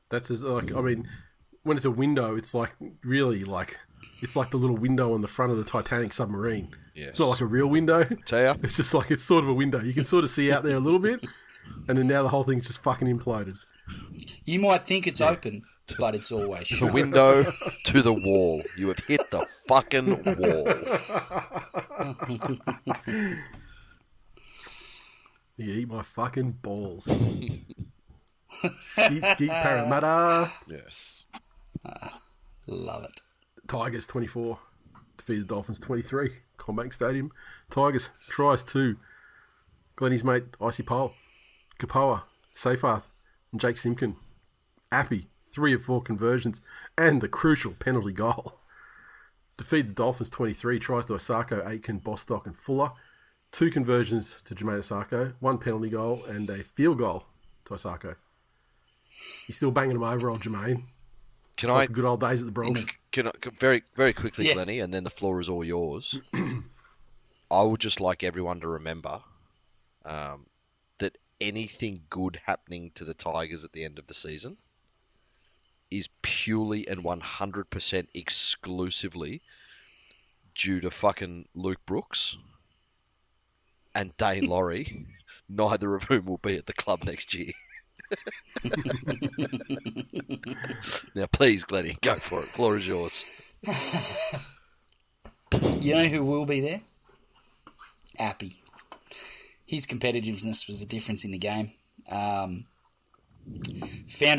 That's when it's a window, it's like really like, it's like the little window on the front of the Titanic submarine. Yes. It's not like a real window. Tell ya. It's just like, it's sort of a window. You can sort of see out there a little bit, and then now the whole thing's just fucking imploded. You might think it's open, but it's always shut. The window to the wall. You have hit the fucking wall. You eat my fucking balls. Skeet Parramatta. Yes. Love it. Tigers 24. Defeated Dolphins 23. Combank Stadium. Tigers tries 2. Glennie's mate, Icy Pole. Kapoa, Seyfarth, and Jake Simkin. Appy, 3 of 4 conversions, and the crucial penalty goal. Defeated Dolphins 23. Tries to Osako, Aitken, Bostock, and Fuller. 2 conversions to Jermaine Osako. 1 penalty goal and a field goal to Osako. He's still banging him over, old Jermaine. The good old days at the Bronx. Can I, very, very quickly, Glennie, and then the floor is all yours. I would just like everyone to remember that anything good happening to the Tigers at the end of the season is purely and 100% exclusively due to fucking Luke Brooks and Dane Laurie, neither of whom will be at the club next year. Now, please, Glennie, go for it. Floor is yours. You know who will be there? Appy. His competitiveness was the difference in the game. Found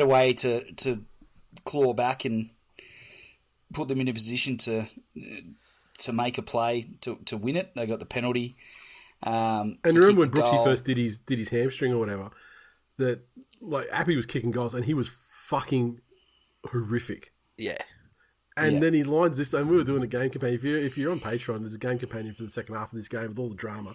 a way to claw back and put them in a position to make a play to win it. They got the penalty. And remember when Brooksy first did his hamstring or whatever, that like Appy was kicking goals and he was fucking horrific. Yeah. And then he lines this, and we were doing a game companion. If you're on Patreon, there's a game companion for the second half of this game with all the drama.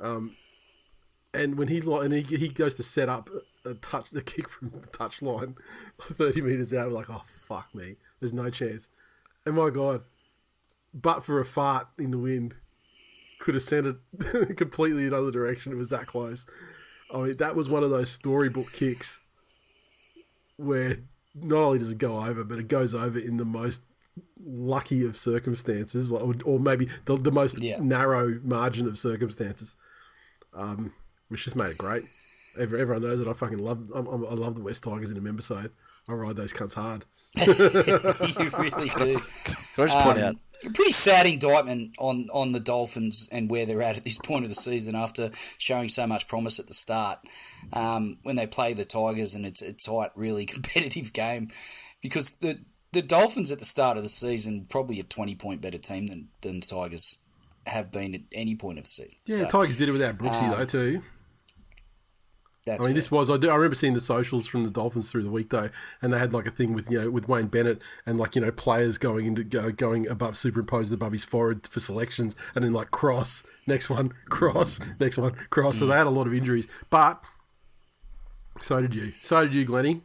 And when he goes to set up a kick from the touch line, 30 metres out, we're like, oh, fuck me. There's no chance. And my God, but for a fart in the wind, could have sent it completely another direction. It was that close. I mean, that was one of those storybook kicks where not only does it go over, but it goes over in the most lucky of circumstances, or maybe the most narrow margin of circumstances, which just made it great. Everyone knows that I fucking love. I love the West Tigers in a member side. I ride those cunts hard. You really do. Can I just point out? A pretty sad indictment on the Dolphins and where they're at this point of the season after showing so much promise at the start. When they play the Tigers and it's a tight, really competitive game, because the Dolphins at the start of the season probably a 20-point better team than the Tigers have been at any point of the season. Yeah, the Tigers did it without Brooksy though too. That's I remember seeing the socials from the Dolphins through the week though, and they had like a thing with with Wayne Bennett and players going above, superimposed above his forehead for selections, and then like cross next one, cross next one, cross. So they had a lot of injuries, but so did you, Glennie.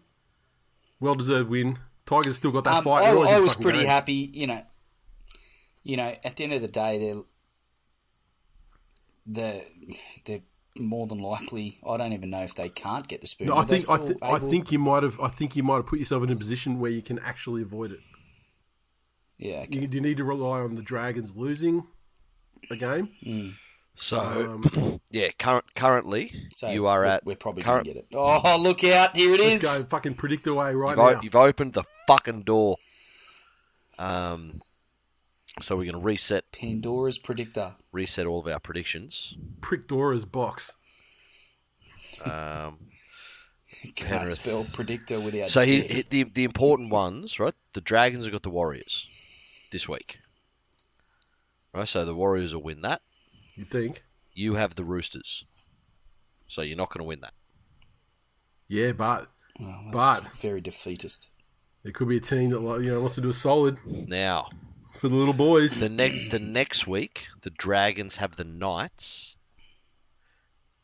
Well deserved win. Tigers still got that fight. I was pretty happy. At the end of the day, they're more than likely. I don't even know if they can't get the spoon. No, I think you might have put yourself in a position where you can actually avoid it. Yeah, okay. You need to rely on the Dragons losing a game. So, currently you are at. We're probably going to get it. Oh, look out! Here it is. Let's go fucking predict away now. You've opened the fucking door. So we're going to reset Pandora's predictor. Reset all of our predictions. Prickdora's box. Can't spell predictor without. So the important ones, right? The Dragons have got the Warriors this week, right? So the Warriors will win that. You think? You have the Roosters, so you're not going to win that. Yeah, but very defeatist. It could be a team that wants to do a solid now for the little boys. The next week, the Dragons have the Knights.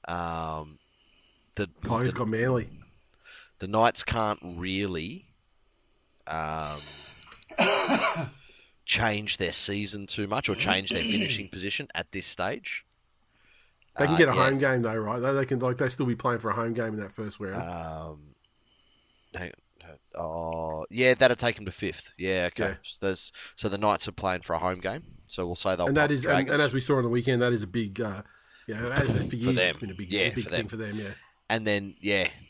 The Tigers got Manly. The Knights can't really change their season too much or change their finishing position at this stage. They can get a home game though, right? They can they still be playing for a home game in that first round. Hang on. Yeah, that'll take them to 5th. Yeah, okay. Yeah. So the Knights are playing for a home game. So we'll say they'll. And that is, and as we saw on the weekend, that is a big. For years, it's been a big thing for them. Yeah. And then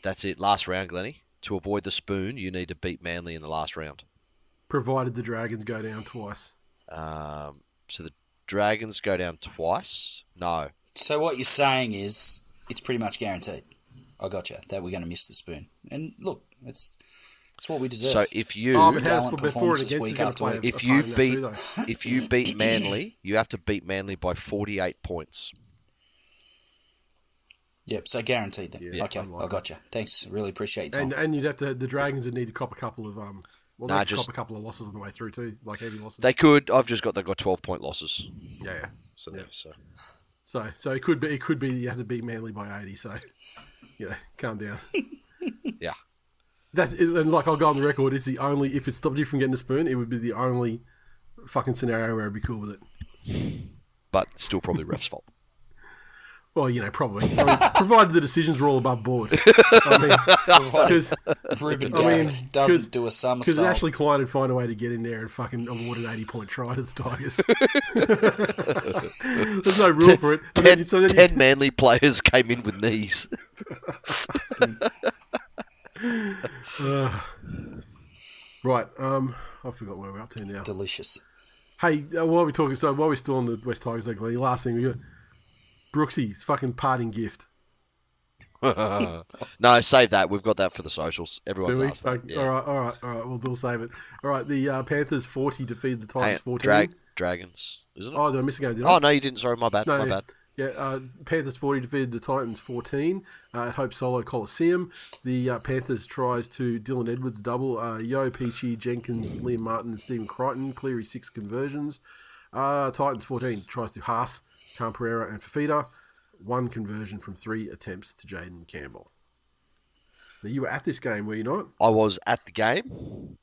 that's it. Last round, Glennie. To avoid the spoon, you need to beat Manly in the last round. Provided the Dragons go down twice. So the Dragons go down twice? No. So what you're saying is it's pretty much guaranteed. I gotcha that we're going to miss the spoon. And look, it's what we deserve. So if you if you beat Manly, you have to beat Manly by 48 points. Yep, so guaranteed then. Yeah, okay, I gotcha. Thanks, really appreciate it. And you'd have to. The Dragons would need to cop a couple of cop a couple of losses on the way through too, like heavy losses. They could. They've got 12-point losses. Yeah. So it could be you have to beat Manly by 80. So calm down. Yeah. And I'll go on the record. It's the only, if it stopped you from getting a spoon, it would be the only fucking scenario where I'd be cool with it. But still probably ref's fault. Well, probably. Provided the decisions were all above board. Because Ruben Garrick doesn't do a somersault. Because Ashley Klein would find a way to get in there and fucking award an 80-point try to the Tigers. There's no rule for it. 10 Manly players came in with knees. Right. I forgot where we're up to now. Delicious. Hey, while we're still on the West Tigers, last thing we got. Brooksy's fucking parting gift. No, save that. We've got that for the socials. Everyone's asked that. Yeah. All right. We'll save it. All right, the Panthers 40 defeated the Tigers 14. Dragons, isn't it? Oh, did I miss a game? Did I? Oh, no, you didn't. Sorry, my bad. Yeah, Panthers 40 defeated the Titans 14 at Hope Solo Coliseum. The Panthers tries to Dylan Edwards double. Yo, Peachy, Jenkins, Liam Martin, and Stephen Crichton. Cleary 6 conversions. Titans 14 tries to Haas, Camperera, and Fafita. 1 conversion from 3 attempts to Jaden Campbell. Now, you were at this game, were you not? I was at the game.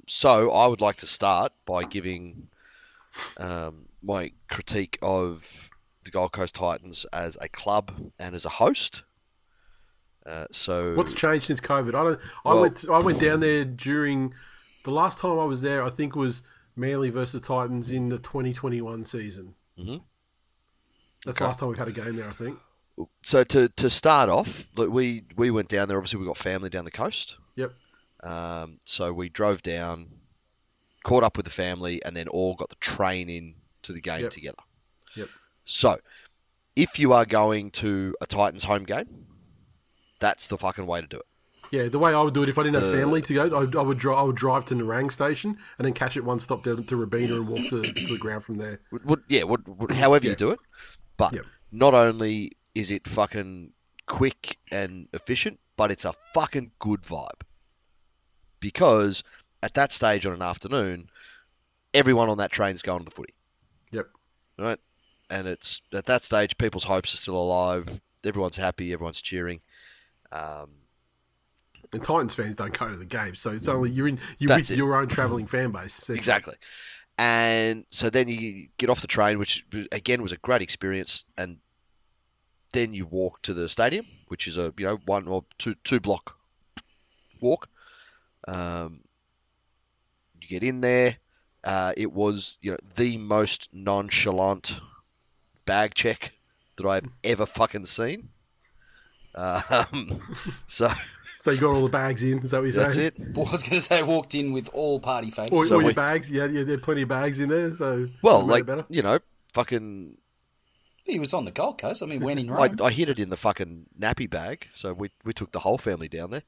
So I would like to start by giving my critique of the Gold Coast Titans as a club and as a host. So what's changed since COVID? I went down there during the last time I was there. I think was Manly versus Titans in the 2021 season. Mm-hmm. That's the last time we've had a game there, I think. So to start off, look, we went down there. Obviously, we've got family down the coast. Yep. So we drove down, caught up with the family, and then all got the train in to the game together. Yep. So, if you are going to a Titans home game, that's the fucking way to do it. Yeah, the way I would do it if I didn't have family to go, I would drive to Narang station and then catch it one stop down to Robina and walk to the ground from there. However you do it. But not only is it fucking quick and efficient, but it's a fucking good vibe. Because at that stage on an afternoon, everyone on that train's going to the footy. Yep. Right? And it's at that stage, people's hopes are still alive. Everyone's happy. Everyone's cheering. And Titans fans don't go to the game, so it's only you're with your own travelling fan base. Exactly. And so then you get off the train, which again was a great experience, and then you walk to the stadium, which is a 1 or 2 block walk. You get in there. It was the most nonchalant bag check that I've ever fucking seen. So you got all the bags in, is that what you're saying? That's it. Well, I was going to say I walked in with all party favors. All your bags, there are plenty of bags in there, so... Well, fucking... He was on the Gold Coast, I mean, when in Rome. I hid it in the fucking nappy bag, so we took the whole family down there.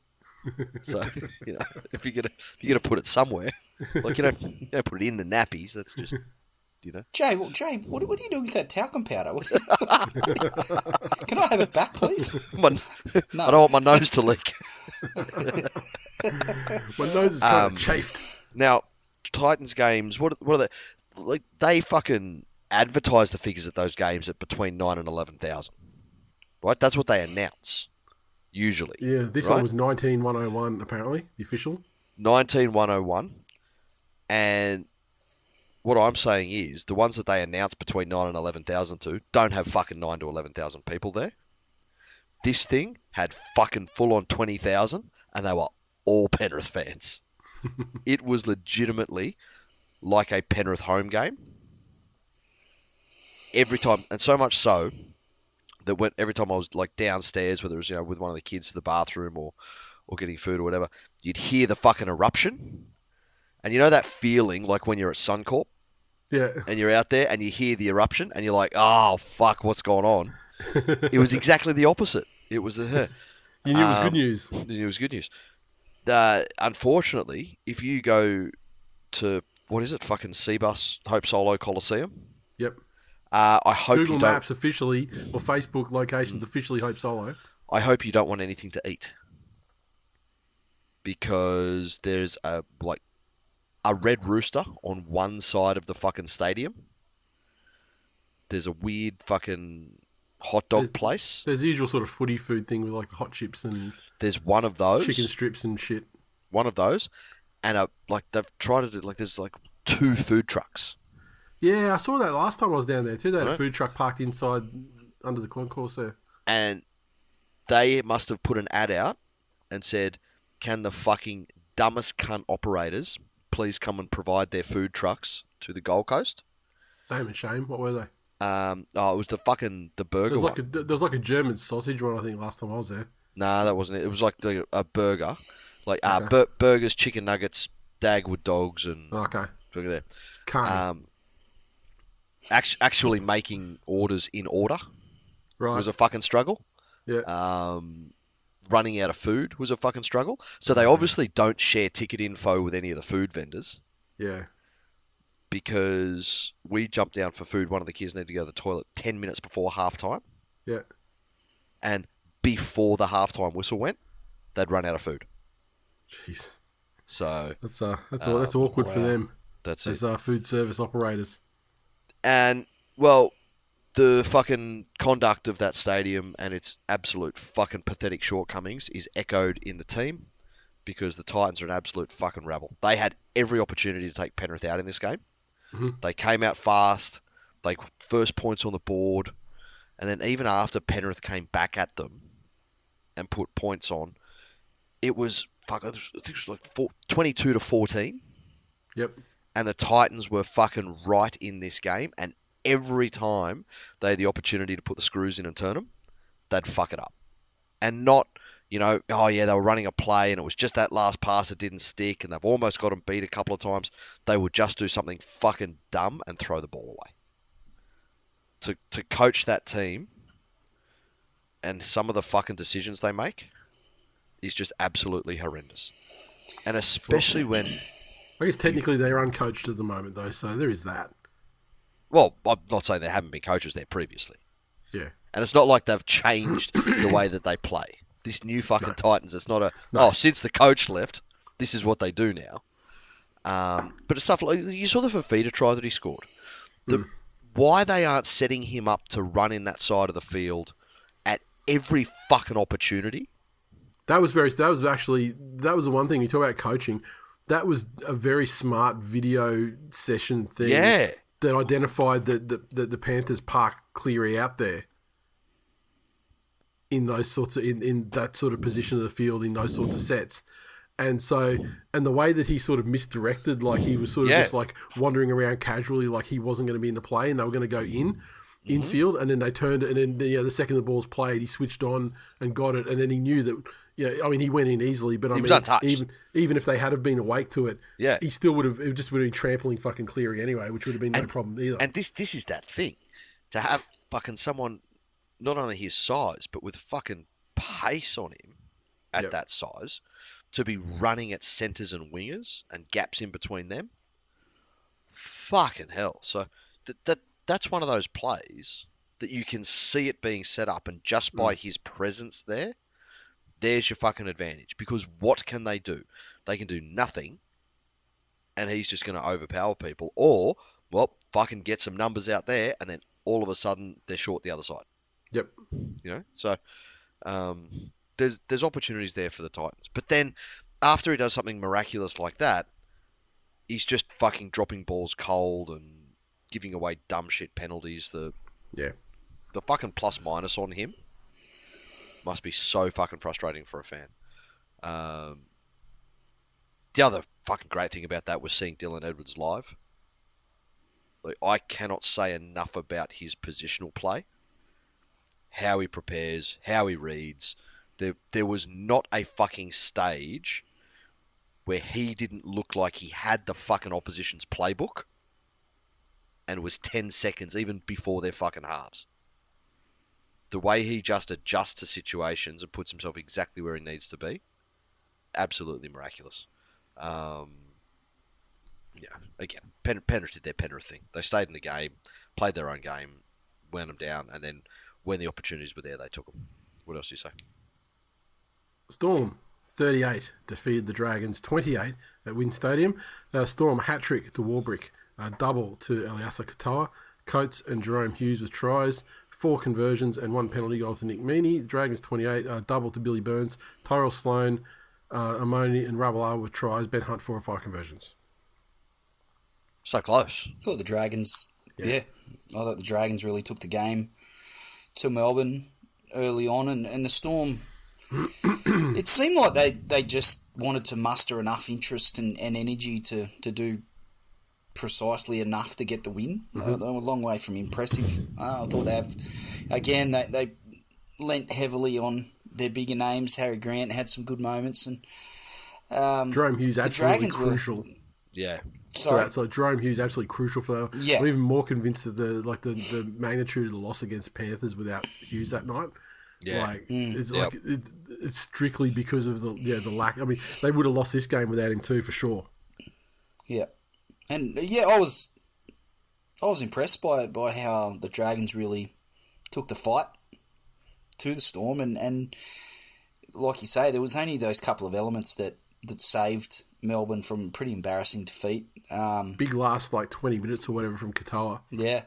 So, if you're gonna put it somewhere, like you don't put it in the nappies, that's just... Jay, what are you doing with that talcum powder? Can I have it back, please? No. I don't want my nose to leak. My nose is kind of chafed. Now, Titans games, what are they? Like, they fucking advertise the figures at those games at between 9 and 11,000. Right? That's what they announce, usually. Yeah, this one was 19,101, apparently, the official. 19,101. And... what I'm saying is, the ones that they announce between 9 and 11,000 to don't have fucking 9 to 11,000 people there. This thing had fucking full on 20,000, and they were all Penrith fans. It was legitimately like a Penrith home game. Every time, and so much so that every time I was like downstairs, whether it was with one of the kids to the bathroom or getting food or whatever, you'd hear the fucking eruption. And you know that feeling like when you're at Suncorp? Yeah. And you're out there and you hear the eruption and you're like, oh, fuck, what's going on? It was exactly the opposite. It was You knew it was good news. You knew it was good news. Unfortunately, if you go to, what is it, fucking Seabus Hope Solo Coliseum? Yep. I hope Google Maps officially, or Facebook locations officially Hope Solo. I hope you don't want anything to eat. Because there's a red rooster on one side of the fucking stadium. There's a weird fucking hot dog place. There's the usual sort of footy food thing with like the hot chips and... There's one of those. Chicken strips and shit. One of those. And they've tried to do, there's 2 food trucks. Yeah, I saw that last time I was down there too. They had a food truck parked inside under the concourse there. And they must have put an ad out and said, can the fucking dumbest cunt operators please come and provide their food trucks to the Gold Coast? Name and shame. What were they? It was the burger one. There was like a German sausage one, I think, last time I was there. Nah, that wasn't it. It was like a burger. Burgers, chicken nuggets, Dagwood dogs, and... Okay. Look at that. Actually making orders in order was a fucking struggle. Yeah. Running out of food was a fucking struggle. So they obviously don't share ticket info with any of the food vendors. Yeah. because we jumped down for food. One of the kids needed to go to the toilet 10 minutes before halftime. Yeah. And before the halftime whistle went, they'd run out of food. Jeez. So that's awkward for them. That's as food service operators. And well, the fucking conduct of that stadium and its absolute fucking pathetic shortcomings is echoed in the team, because the Titans are an absolute fucking rabble. They had every opportunity to take Penrith out in this game. Mm-hmm. They came out fast. They first points on the board, and then even after Penrith came back at them and put points on, it was I think it was like 22-14. Yep. And the Titans were fucking right in this game, and every time they had the opportunity to put the screws in and turn them, they'd fuck it up. And not, they were running a play and it was just that last pass that didn't stick and they've almost got them beat a couple of times. They would just do something fucking dumb and throw the ball away. To coach that team and some of the fucking decisions they make is just absolutely horrendous. And especially when... I guess technically they're uncoached at the moment, though, so there is that. Well, I'm not saying they haven't been coaches there previously. Yeah. And it's not like they've changed the way that they play. This new fucking Titans, it's not since the coach left, this is what they do now. But it's stuff like, you saw the Fafita try that he scored. Why they aren't setting him up to run in that side of the field at every fucking opportunity. That was the one thing you talk about coaching. That was a very smart video session thing. Yeah. That identified that the Panthers park Cleary out there in those sorts of in that sort of position of the field in those sorts of sets. And the way that he sort of misdirected, like he was sort of just like wandering around casually, like he wasn't going to be in the play and they were going to go infield, and then they turned it, and then the second the ball's played, he switched on and got it, and then he knew that. Yeah, I mean he went in easily, but he was untouched. Even if they had have been awake to it, yeah, he still would have. It just would have been trampling fucking Cleary anyway, which would have been no problem either. And this is that thing, to have fucking someone not only his size but with fucking pace on him at that size, to be running at centres and wingers and gaps in between them. Fucking hell! So that's one of those plays that you can see it being set up, and just by his presence there. There's your fucking advantage. Because what can they do? They can do nothing, and he's just going to overpower people. Or, well, fucking get some numbers out there, and then all of a sudden they're short the other side. Yep. So there's opportunities there for the Titans. But then, after he does something miraculous like that, he's just fucking dropping balls cold and giving away dumb shit penalties. The fucking plus minus on him must be so fucking frustrating for a fan. The other fucking great thing about that was seeing Dylan Edwards live. Like, I cannot say enough about his positional play, how he prepares, how he reads. There was not a fucking stage where he didn't look like he had the fucking opposition's playbook and was 10 seconds even before their fucking halves. The way he just adjusts to situations and puts himself exactly where he needs to be, absolutely miraculous. Again, Penrith did their Penrith thing. They stayed in the game, played their own game, wound them down, and then when the opportunities were there, they took them. What else do you say? Storm, 38, defeated the Dragons, 28 at Wynn Stadium. Storm, hat-trick to Warbrick, double to Eliasa Katoa. Coates and Jerome Hughes with tries, 4 conversions and 1 penalty goal to Nick Meaney. Dragons 28, double to Billy Burns, Tyrell Sloan, Amoni and Rabala with tries. Ben Hunt 4 or 5 conversions. So close. I thought the Dragons, I thought the Dragons really took the game to Melbourne early on, and the Storm, it seemed like they just wanted to muster enough interest and energy to do precisely enough to get the win. They were a long way from impressive. I thought they lent heavily on their bigger names. Harry Grant had some good moments, and Jerome Hughes absolutely crucial. Sorry. So Jerome Hughes absolutely crucial for that. Yeah. I'm even more convinced of the magnitude of the loss against Panthers without Hughes that night. Yeah. It's strictly because of the lack. I mean, they would have lost this game without him too, for sure. Yeah. And I was I was impressed by how the Dragons really took the fight to the Storm, and like you say, there was only those couple of elements that saved Melbourne from a pretty embarrassing defeat. Big last 20 minutes or whatever from Katoa. Yeah,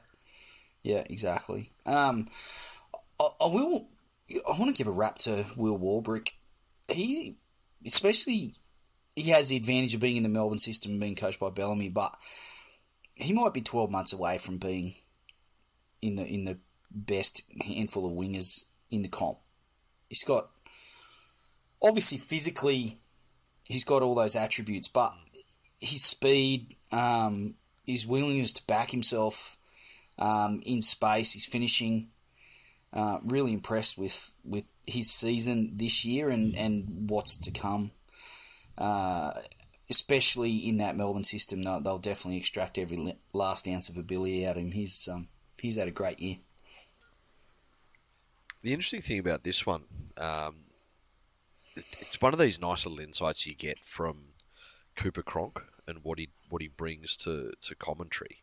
exactly. I want to give a rap to Will Warbrick. He has the advantage of being in the Melbourne system and being coached by Bellamy, but he might be 12 months away from being in the best handful of wingers in the comp. He's got, obviously physically, he's got all those attributes, but his speed, his willingness to back himself in space, his finishing, really impressed with his season this year and what's to come. Especially in that Melbourne system, they'll definitely extract every last ounce of ability out of him. He's had a great year. The interesting thing about this one, it's one of these nice little insights you get from Cooper Cronk and what he brings to commentary.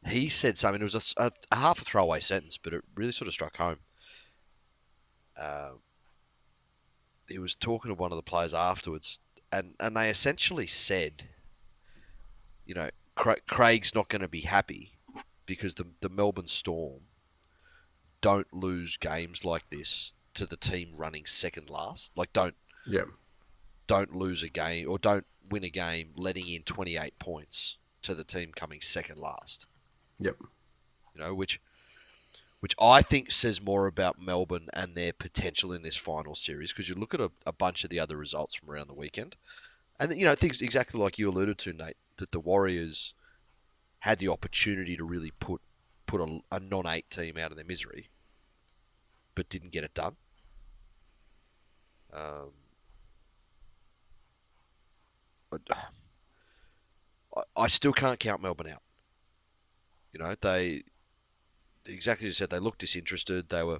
He said something. It was a half a throwaway sentence, but it really sort of struck home. He was talking to one of the players afterwards, and they essentially said, Craig's not going to be happy because the Melbourne Storm don't lose games like this to the team running second last. Don't lose a game or don't win a game letting in 28 points to the team coming second last. Yep. Which I think says more about Melbourne and their potential in this final series, because you look at a bunch of the other results from around the weekend, and things exactly like you alluded to, Nate, that the Warriors had the opportunity to really put a non-8 team out of their misery, but didn't get it done. I still can't count Melbourne out. They, exactly as you said, they looked disinterested. They were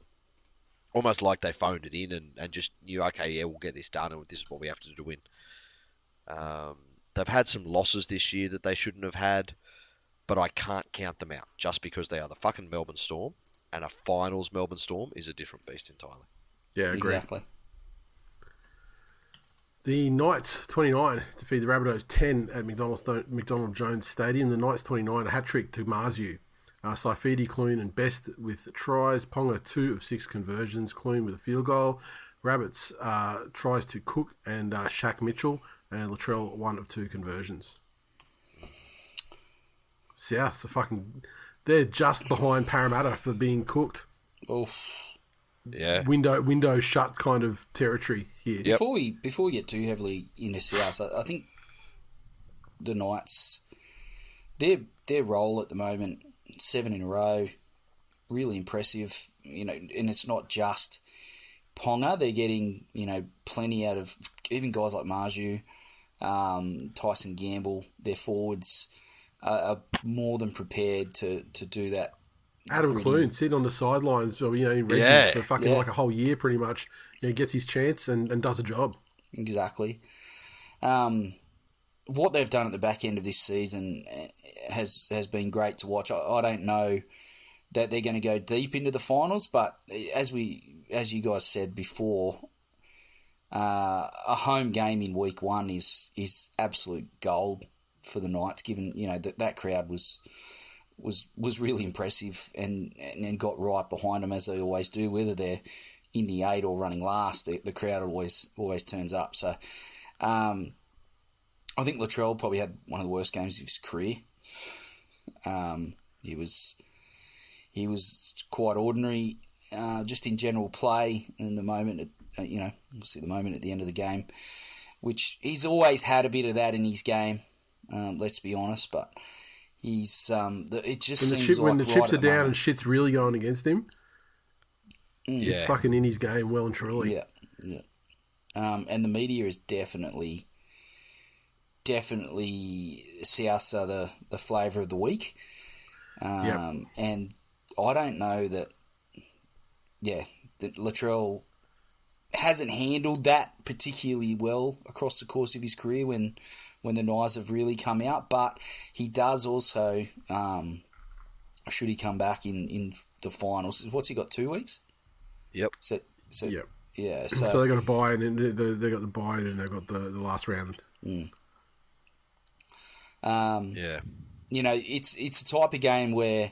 almost like they phoned it in and just knew, okay, yeah, we'll get this done, and this is what we have to do to win. They've had some losses this year that they shouldn't have had, but I can't count them out just because they are the fucking Melbourne Storm, and a finals Melbourne Storm is a different beast entirely. Yeah, agreed. Exactly. The Knights 29 defeat the Rabbitohs 10 at McDonald Jones Stadium. The Knights 29, a hat-trick to Marzu. Saifidi, Clune and Best with tries. Ponga 2 of 6 conversions. Clune with a field goal. Rabbits tries to Cook and Shaq Mitchell. And Latrell 1 of 2 conversions. Souths are they're just behind Parramatta for being cooked. Oof. Yeah. Window shut kind of territory here. Yep. Before we get too heavily into South, I think the Knights, their role at the moment, 7 in a row, really impressive. And it's not just Ponga. They're getting plenty out of even guys like Marju, Tyson Gamble. Their forwards are more than prepared to do that. Adam Clune sitting on the sidelines, in Regis for like a whole year pretty much. Gets his chance and does a job. Exactly. What they've done at the back end of this season has been great to watch. I don't know that they're going to go deep into the finals, but as you guys said before, a home game in week 1 is absolute gold for the Knights, given that crowd was really impressive and got right behind them, as they always do, whether they're in the 8 or running last. The crowd always turns up. So I think Latrell probably had one of the worst games of his career. He was quite ordinary, just in general play in the moment. Obviously the moment at the end of the game, which he's always had a bit of that in his game. Let's be honest, but he's it just seems when like the chips right are down and shit's really going against him, it's fucking in his game well and truly. Yeah. And the media is definitely Souths are the flavour of the week. And I don't know that Latrell hasn't handled that particularly well across the course of his career when the knives have really come out. But he does also, should he come back in the finals, what's he got, 2 weeks? Yep. So Yep. yeah. So they got a bye, and then they got the bye, and then they got the last round. Mm. Yeah. You know, it's a type of game where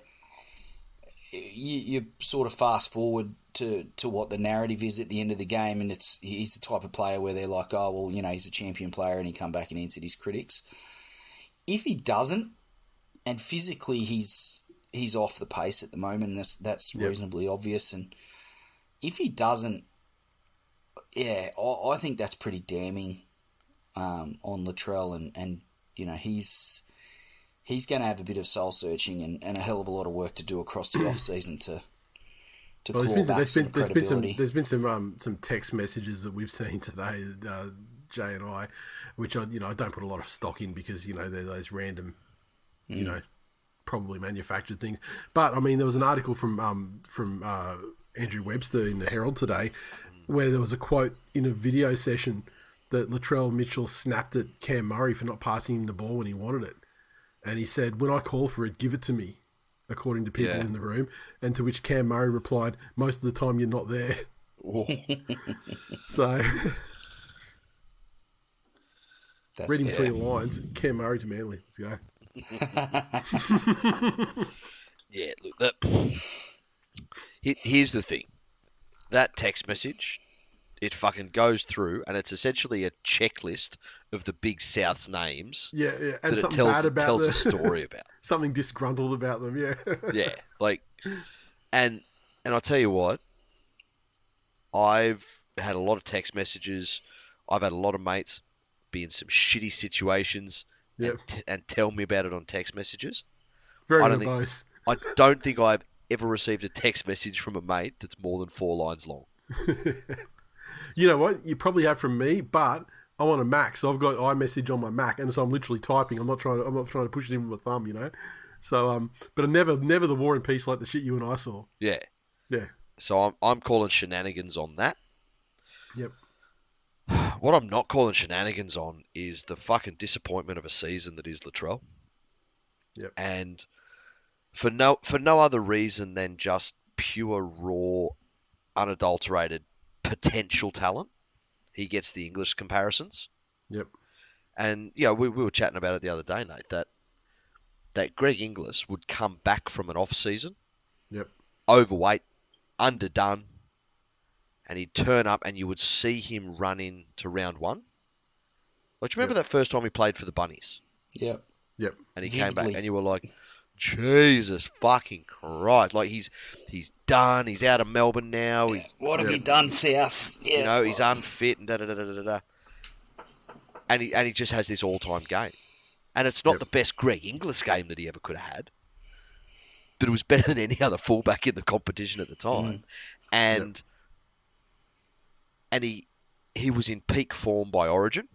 you sort of fast forward to what the narrative is at the end of the game, and he's the type of player where they're like, oh, well, you know, he's a champion player and he come back and answered his critics. If he doesn't, and physically he's off the pace at the moment, and that's reasonably obvious, and if he doesn't, yeah, I think that's pretty damning on Latrell, and you know, he's going to have a bit of soul searching and a hell of a lot of work to do across the off season to claw back some credibility. There's been some text messages that we've seen today, Jay and I, which I don't put a lot of stock in because they're those random, probably manufactured things. But I mean, there was an article from Andrew Webster in the Herald today, where there was a quote in a video session that Latrell Mitchell snapped at Cam Murray for not passing him the ball when he wanted it. And he said, "When I call for it, give it to me," according to people in the room. And to which Cam Murray replied, "Most of the time you're not there." So, that's reading fair. between the lines, Cam Murray to Manly. Let's go. Yeah, look, here's the thing. That text message, it fucking goes through, and it's essentially a checklist of the Big South's names. Yeah, and that something it bad about tells them. a story about. Something disgruntled about them. Yeah. Yeah, like, and I'll tell you what, I've had a lot of text messages. I've had a lot of mates be in some shitty situations and tell me about it on text messages. Very I don't think I've ever received a text message from a mate that's more than 4 lines long. You know what? You probably have from me, but I'm on a Mac, so I've got iMessage on my Mac, and so I'm literally typing. I'm not trying to push it in with my thumb, So, but never the War and Peace like the shit you and I saw. Yeah. Yeah. So I'm calling shenanigans on that. Yep. What I'm not calling shenanigans on is the fucking disappointment of a season that is Latrell. Yep. And for no other reason than just pure, raw, unadulterated potential talent, he gets the English comparisons. Yep. And we were chatting about it the other day, Nate, that Greg Inglis would come back from an off season, yep, overweight, underdone, and he'd turn up and you would see him run into round 1. Like, do you remember that first time he played for the Bunnies? Yep. Yep. And he came back and you were like, Jesus fucking Christ. Like, he's done. He's out of Melbourne now. What have you done, South? Yeah. He's unfit and da-da-da-da-da-da. And he just has this all-time game. And it's not the best Greg Inglis game that he ever could have had. But it was better than any other fullback in the competition at the time. And he was in peak form by Origin.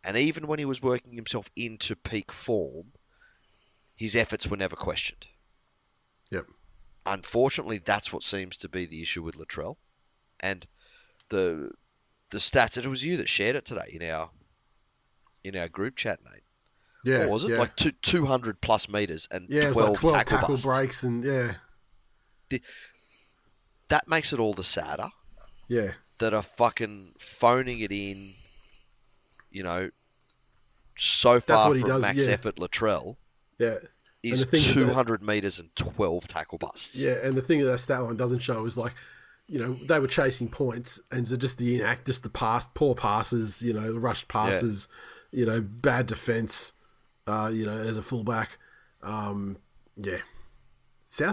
And even when he was working himself into peak form, his efforts were never questioned. Yep. Unfortunately, that's what seems to be the issue with Latrell. And the stats, and it was you that shared it today in our group chat, mate. Yeah. What was it? Yeah. Like 200 plus meters and 12, it was like 12 tackle busts. breaks and That makes it all the sadder. Yeah. That are fucking phoning it in, so far from max effort Latrell. Yeah. Is 200 metres and 12 tackle busts. Yeah, and the thing that stat line doesn't show is, like, they were chasing points, and so just the poor passes, rushed passes, bad defence, as a fullback. Souths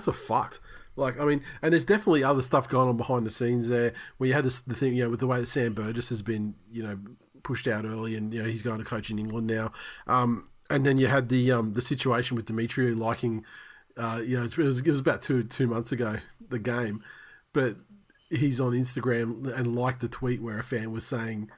are fucked. Like, I mean, and there's definitely other stuff going on behind the scenes there, where you had the thing, with the way that Sam Burgess has been, pushed out early, and he's going to coach in England now. And then you had the situation with Demetrio liking, it was about two months ago, the game, but he's on Instagram and liked a tweet where a fan was saying,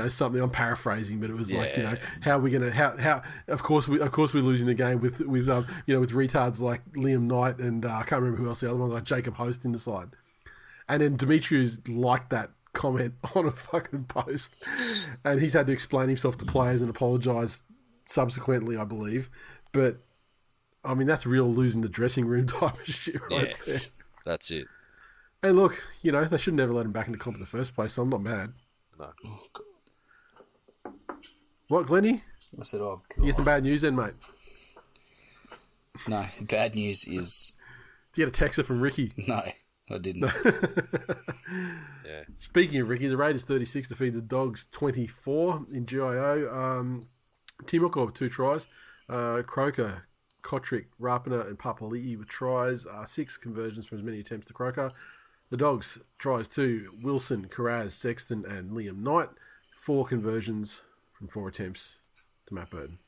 something, I'm paraphrasing, but it was like, how are we going to, how, of course we're losing the game with retards like Liam Knight and I can't remember who else the other one, like Jacob Host in the side. And then Demetriou's liked that comment on a fucking post, and he's had to explain himself to players and apologise subsequently, I believe. But I mean, that's real losing the dressing room type of shit right there. That's it. And look, you know, they should never let him back into comp in the first place, so I'm not mad. No. What, Glennie? I said, oh, God. You get some bad news then, mate? No, the bad news is... Did you get a texter from Ricky? No, I didn't. Yeah. Speaking of Ricky, the Raiders 36 defeated the Dogs 24 in GIO. Timoko with 2 tries. Croker, Kotrick, Rapana and Papali'i with tries. 6 conversions from as many attempts to Croker. The Dogs tries to Wilson, Carraz, Sexton and Liam Knight. 4 conversions from 4 attempts to Matt Burton.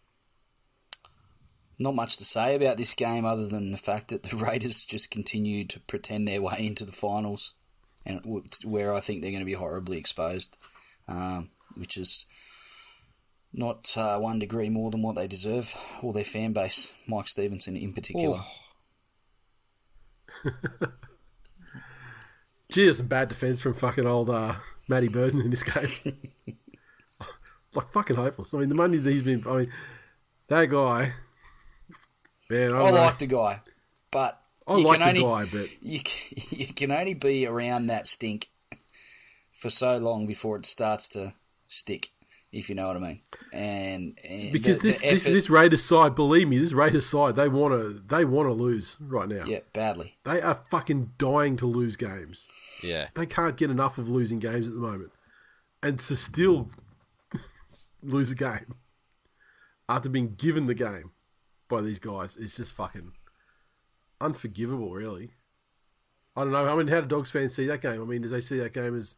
Not much to say about this game other than the fact that the Raiders just continue to pretend their way into the finals, and where I think they're going to be horribly exposed, which is not 1 degree more than what they deserve, or their fan base, Mike Stevenson in particular. Oh. Gee, there's some bad defence from fucking old Matty Burton in this game. Like, fucking hopeless. I mean, the money that he's been... I mean, that guy... Man, I like the guy, but... You can only be around that stink for so long before it starts to stick, if you know what I mean. And because this Raiders side, believe me, this Raiders side, they want to lose right now. Yeah, badly. They are fucking dying to lose games. Yeah. They can't get enough of losing games at the moment. And to still lose a game after being given the game by these guys is just fucking unforgivable, really. I don't know. I mean, how do Dogs fans see that game? I mean, do they see that game as,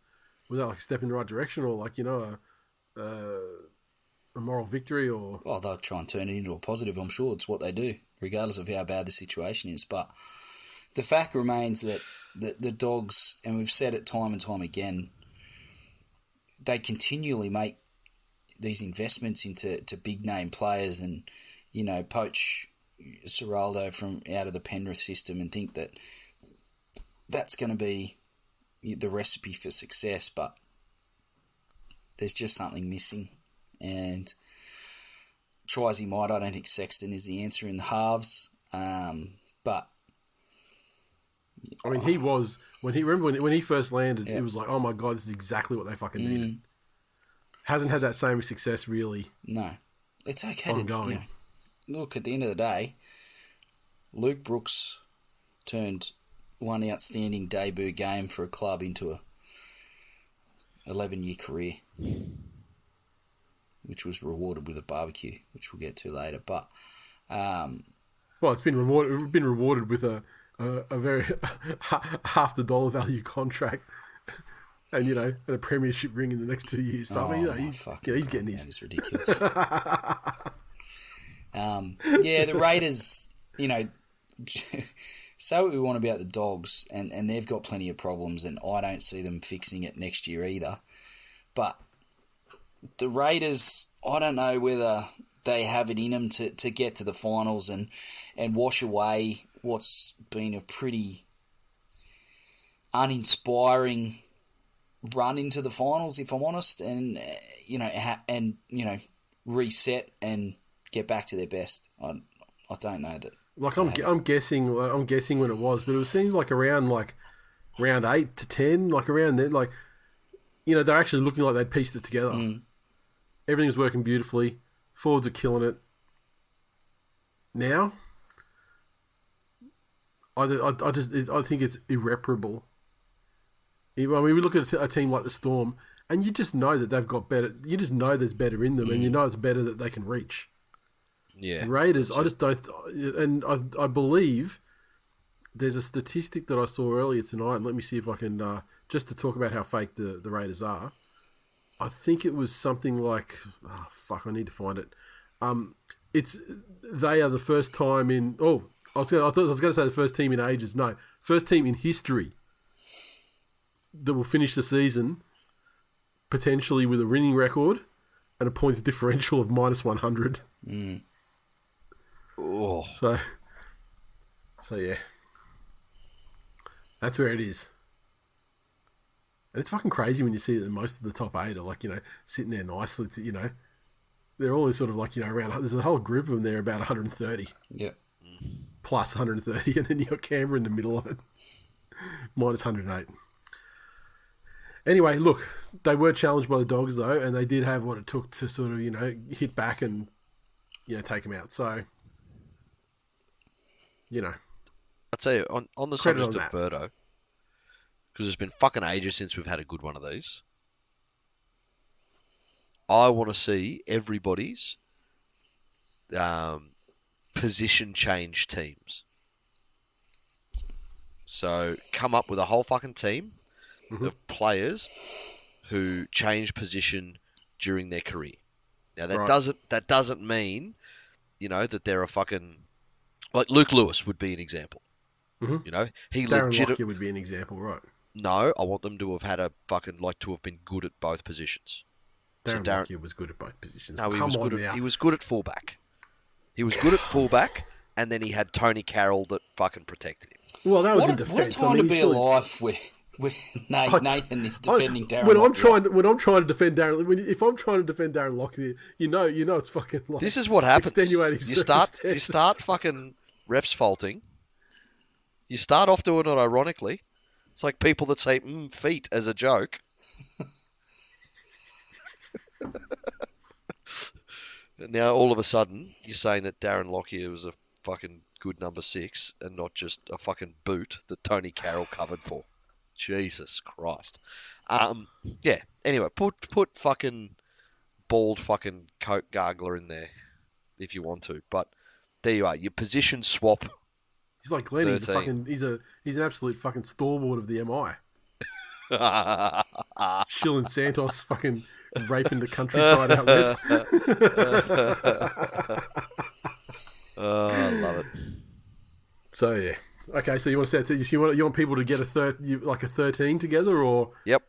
was that like a step in the right direction, or like, you know, a moral victory, or... Oh, they'll try and turn it into a positive, I'm sure. It's what they do, regardless of how bad the situation is. But the fact remains that the Dogs, and we've said it time and time again, they continually make these investments into big-name players and, you know, poach Serraldo from out of the Penrith system and think that that's going to be the recipe for success, but there's just something missing. And tries he might, I don't think Sexton is the answer in the halves, but I mean, he was when he first landed, it was like, oh my god, this is exactly what they fucking needed. Hasn't had that same success really. No, it's okay. Ongoing. Look, at the end of the day, Luke Brooks turned one outstanding debut game for a club into a 11-year career, which was rewarded with a barbecue, which we'll get to later. But well, it's been rewarded with a very half the dollar value contract, and you know, and a premiership ring in the next 2 years. So I mean, he's getting his. It's ridiculous. The Raiders, you know, say what we want about the Dogs, and they've got plenty of problems, and I don't see them fixing it next year either. But the Raiders, I don't know whether they have it in them to get to the finals and wash away what's been a pretty uninspiring run into the finals, if I'm honest, and reset and get back to their best. I don't know that. Like I'm guessing when it was, but it seemed like around round 8 to 10, like around there, like, you know, they're actually looking like they'd pieced it together. Everything was working beautifully. Forwards are killing it. Now, I think it's irreparable. I mean, we look at a team like the Storm, and you just know that they've got better. You just know there's better in them, and you know it's better that they can reach. Yeah. Raiders, I just don't, and I believe there's a statistic that I saw earlier tonight, and let me see if I can, just to talk about how fake the Raiders are. I think it was something like, I need to find it. They are the first time in, I was going to say the first team in ages. No, first team in history that will finish the season potentially with a winning record and a points differential of minus 100. Oh. So yeah, that's where it is. And it's fucking crazy when you see that most of the top 8 are like, sitting there nicely. They're always sort of like, around. There's a whole group of them there about 130. Yep. Plus 130, and then you got Canberra in the middle of it. Minus 108. Anyway, look, they were challenged by the Dogs, though, and they did have what it took to sort of, hit back and, take them out. So, I'll tell you, on the subject of Birdo, because it's been fucking ages since we've had a good one of these, I want to see everybody's position change teams. So come up with a whole fucking team of players who change position during their career. Now that doesn't mean, that they're a fucking, like Luke Lewis would be an example. Mm-hmm. He Darren Lockyer would be an example, right? No, I want them to have had to have been good at both positions. Darren Lockyer was good at both positions. No, he was good at fullback. He was good at fullback, and then he had Tony Carroll that fucking protected him. Well, that was in defence. What a time to be alive where Nathan is defending Darren Lockyer. When I'm trying to defend Darren, if I'm trying to defend Darren Lockyer, it's fucking like this is what happens. Extenuating you start fucking refs faulting. You start off doing it ironically. It's like people that say feet as a joke. Now, all of a sudden, you're saying that Darren Lockyer was a fucking good number 6 and not just a fucking boot that Tony Carroll covered for. Jesus Christ. Yeah, anyway, put fucking bald fucking Coke gargler in there if you want to. But there you are, your position swap. He's like Glenn. He's an absolute fucking stalwart of the MI. Shilling Santos fucking raping the countryside out west. Oh, I love it. So yeah, okay. So you want to say you want people to get a 13 together, or yep.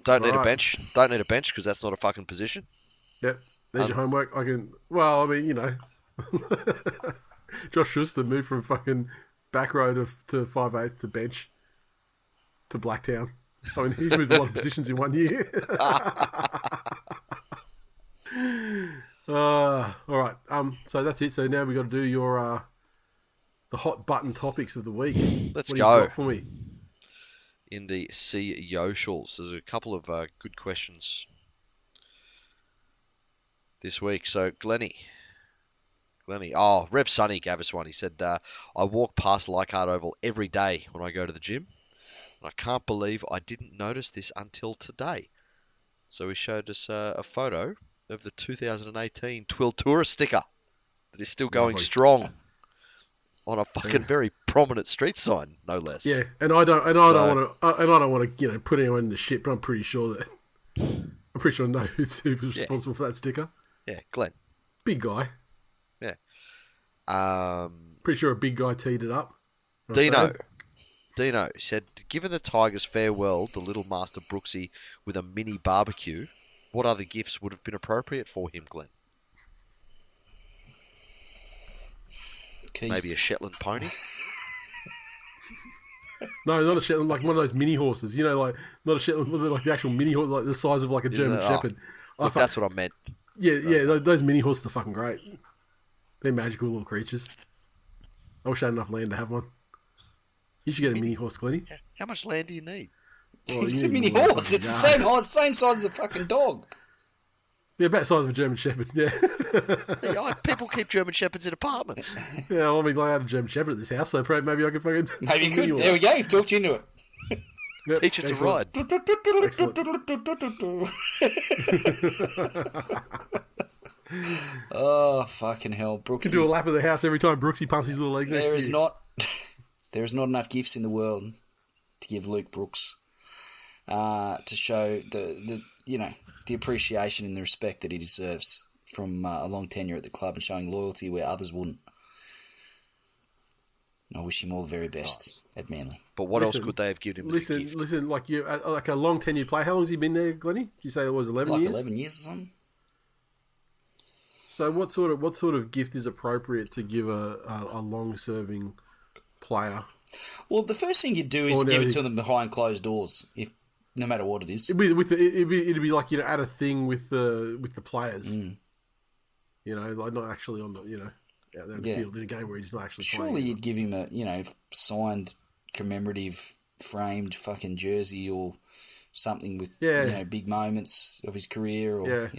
Don't need a bench. Don't need a bench because that's not a fucking position. Yep. There's your homework. Well, I mean, Josh Schuster moved from fucking back row to 5'8" to bench to Blacktown. I mean, he's moved a lot of positions in 1 year. All right. So that's it. So now we've got to do your the hot button topics of the week. Let's go. What you got for me? In the Socials, there's a couple of good questions this week. So Glenny. Oh, Rev Sonny gave us one. He said, I walk past Leichhardt Oval every day when I go to the gym. And I can't believe I didn't notice this until today. So he showed us a photo of the 2018 TWiL Tourist sticker that is still going strong on a fucking very prominent street sign, no less. Yeah, and I don't want to put anyone in the shit, but I'm pretty sure I know who's responsible for that sticker. Yeah, Glenn, big guy. Yeah. Pretty sure a big guy teed it up. Dino said, given the Tigers farewell the little Master Brooksy with a mini barbecue, what other gifts would have been appropriate for him, Glenn? Keys. Maybe a Shetland pony? No, not a Shetland, like one of those mini horses. Like not a Shetland, like the actual mini horse, like the size of like a German Shepherd. Look, that's what I meant. Yeah, those mini horses are fucking great. They're magical little creatures. I wish I had enough land to have one. You should get a mini horse, Glenny. How much land do you need? Well, it's a mini horse. It's the same size as a fucking dog. Yeah, about the size of a German Shepherd, yeah. People keep German Shepherds in apartments. Yeah, well, I mean, I had a German Shepherd at this house, so maybe I could fucking... Maybe you could. There we go, you've talked you into it. Yep, teach it to ride. Oh, fucking hell, Brooksy. You can do a lap of the house every time Brooksy pumps his little legs next to you. There is not enough gifts in the world to give Luke Brooks to show the appreciation and the respect that he deserves from a long tenure at the club and showing loyalty where others wouldn't. And I wish him all the very best at Manly. But what else could they have given him as a gift? Listen, like a long tenure player. How long has he been there, Glenny? Did you say it was 11 years? 11 years or something. So what sort of gift is appropriate to give a long-serving player? Well, the first thing you do is give it to them behind closed doors. If no matter what it is. It'd be like, add a thing with the players. Mm. Like not actually on the, out there in the field in a game where he's not actually playing. Surely you'd give him a, signed commemorative framed fucking jersey or something with, big moments of his career or,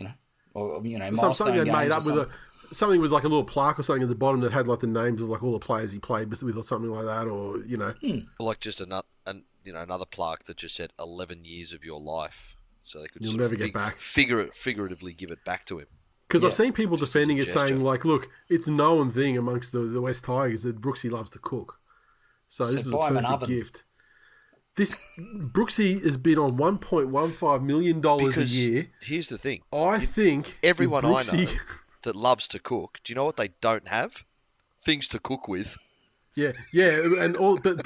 milestone something they'd games made up or with something with like a little plaque or something at the bottom that had like the names of like all the players he played with or something like that, or Or like just another plaque that just said 11 years of your life, so they could you'll never get back. Figuratively give it back to him. Because I've seen people defending it, saying like, look, it's a known thing amongst the West Tigers that Brooksy loves to cook, so this is a perfect gift. This Brooksy has been on $1.15 million a year. Here's the thing. I think everyone I know that loves to cook, do you know what they don't have? Things to cook with. Yeah, and all, but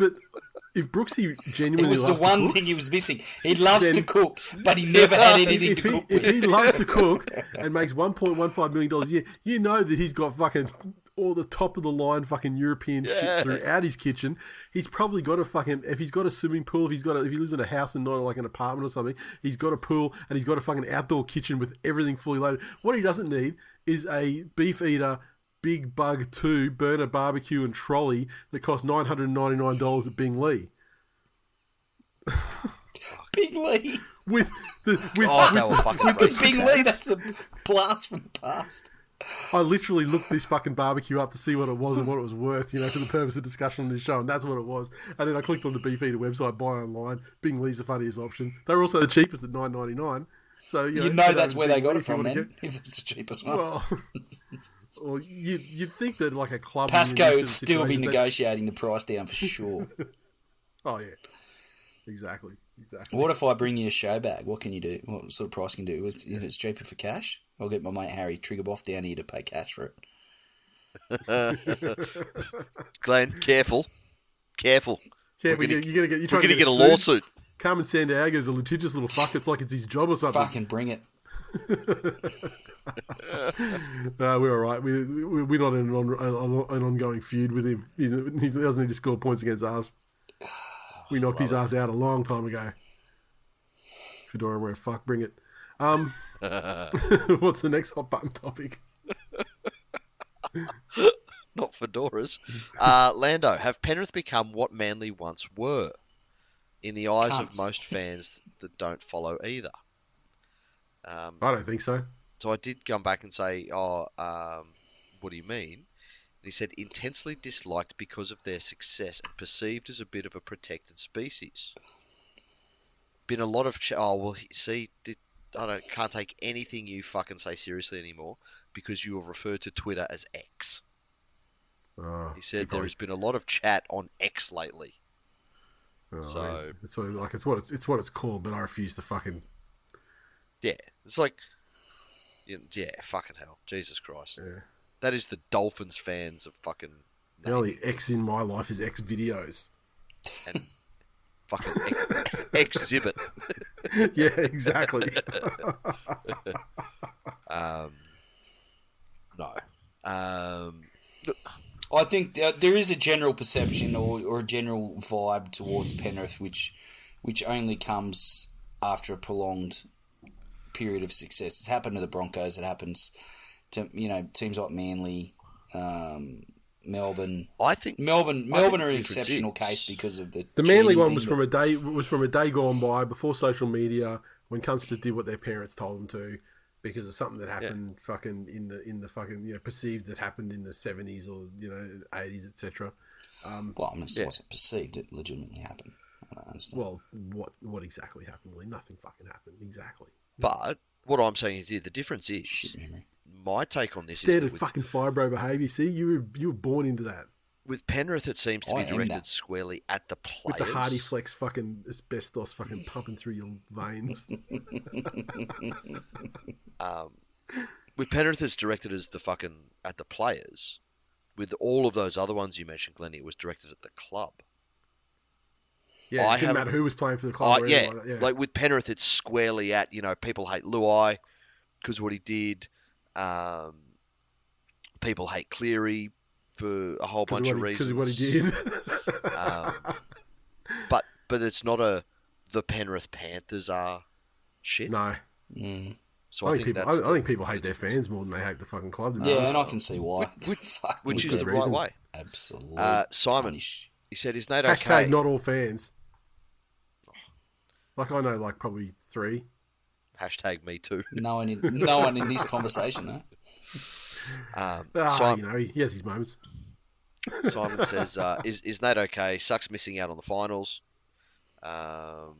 if Brooksy genuinely loves to cook... It was the one thing he was missing. He loves to cook, but he never had anything to cook with. If he loves to cook and makes $1.15 million a year, you know that he's got fucking all the top of the line fucking European shit throughout his kitchen. He's probably got a fucking, if he's got a swimming pool, if he lives in a house and not like an apartment or something, he's got a pool and he's got a fucking outdoor kitchen with everything fully loaded. What he doesn't need is a beef eater Big Bug 2 burner barbecue and trolley that costs $999 at Bing Lee. Bing Lee with Bing Lee, that's a blast from the past. I literally looked this fucking barbecue up to see what it was and what it was worth, for the purpose of discussion on this show, and that's what it was. And then I clicked on the Beefeater website, buy online. Bing Lee's the funniest option. They were also the cheapest at $9.99. So that's where they got it from, then. If it's the cheapest one. Well, you'd think that like a club, Pasco would still be negotiating the price down for sure. Oh yeah, exactly. What if I bring you a show bag? What can you do? What sort of price can you do? If it's cheaper for cash, I'll get my mate Harry Triggerboff down here to pay cash for it. Glenn, careful. You're gonna get a lawsuit. Carmen Sandiego's a litigious little fuck. It's like it's his job or something. Fucking bring it. No, we're all right. We're not in an ongoing feud with him. He doesn't need to score points against us. We knocked his ass out a long time ago. Fedora, where fuck, bring it. What's the next hot button topic? Not fedoras. Lando, have Penrith become what Manly once were in the eyes of most fans that don't follow either? I don't think so. So I did come back and say, what do you mean? And he said, intensely disliked because of their success and perceived as a bit of a protected species. Been a lot of... can't take anything you fucking say seriously anymore because you have referred to Twitter as X. He said there has been a lot of chat on X lately. It's what it's called, but I refuse to fucking... Yeah, it's like... Yeah, fucking hell. Jesus Christ. Yeah. That is the Dolphins fans of fucking... The only X in my life is X videos. And fucking exhibit. Yeah, exactly. No. I think there is a general perception or a general vibe towards Penrith, which only comes after a prolonged period of success. It's happened to the Broncos. It happens to teams like Manly, Melbourne. I think Melbourne are an exceptional case because of the Manly one was from a day gone by before social media, when cunts just did what their parents told them to because of something that happened fucking in the fucking perceived that happened in the 70s or 80s, etc. It wasn't perceived; it legitimately happened. I don't understand. Well, what exactly happened? Well, nothing fucking happened exactly. But what I'm saying is, the difference is my take on this standard fucking fibro behaviour. See, you were born into that. With Penrith, it seems to be directed squarely at the players. With the Hardy Flex fucking asbestos fucking pumping through your veins. With Penrith, it's directed as at the players. With all of those other ones you mentioned, Glennie, it was directed at the club. Yeah, it didn't matter who was playing for the club. Like with Penrith, it's squarely at, people hate Luai because of what he did. People hate Cleary for a whole bunch of reasons. Because of what he did. But it's not the Penrith Panthers are shit. No. So I think people hate their fans more than they hate the fucking club. Yeah, and I can see why. Which is the right way. Absolutely. Simon, punish. he said, "Is Nate Hashtag okay?" not all fans. Like I know, like probably 3. Hashtag me too. No one in this conversation, though. Simon, he has his moments. Simon says, "Is Nate okay? Sucks missing out on the finals." Of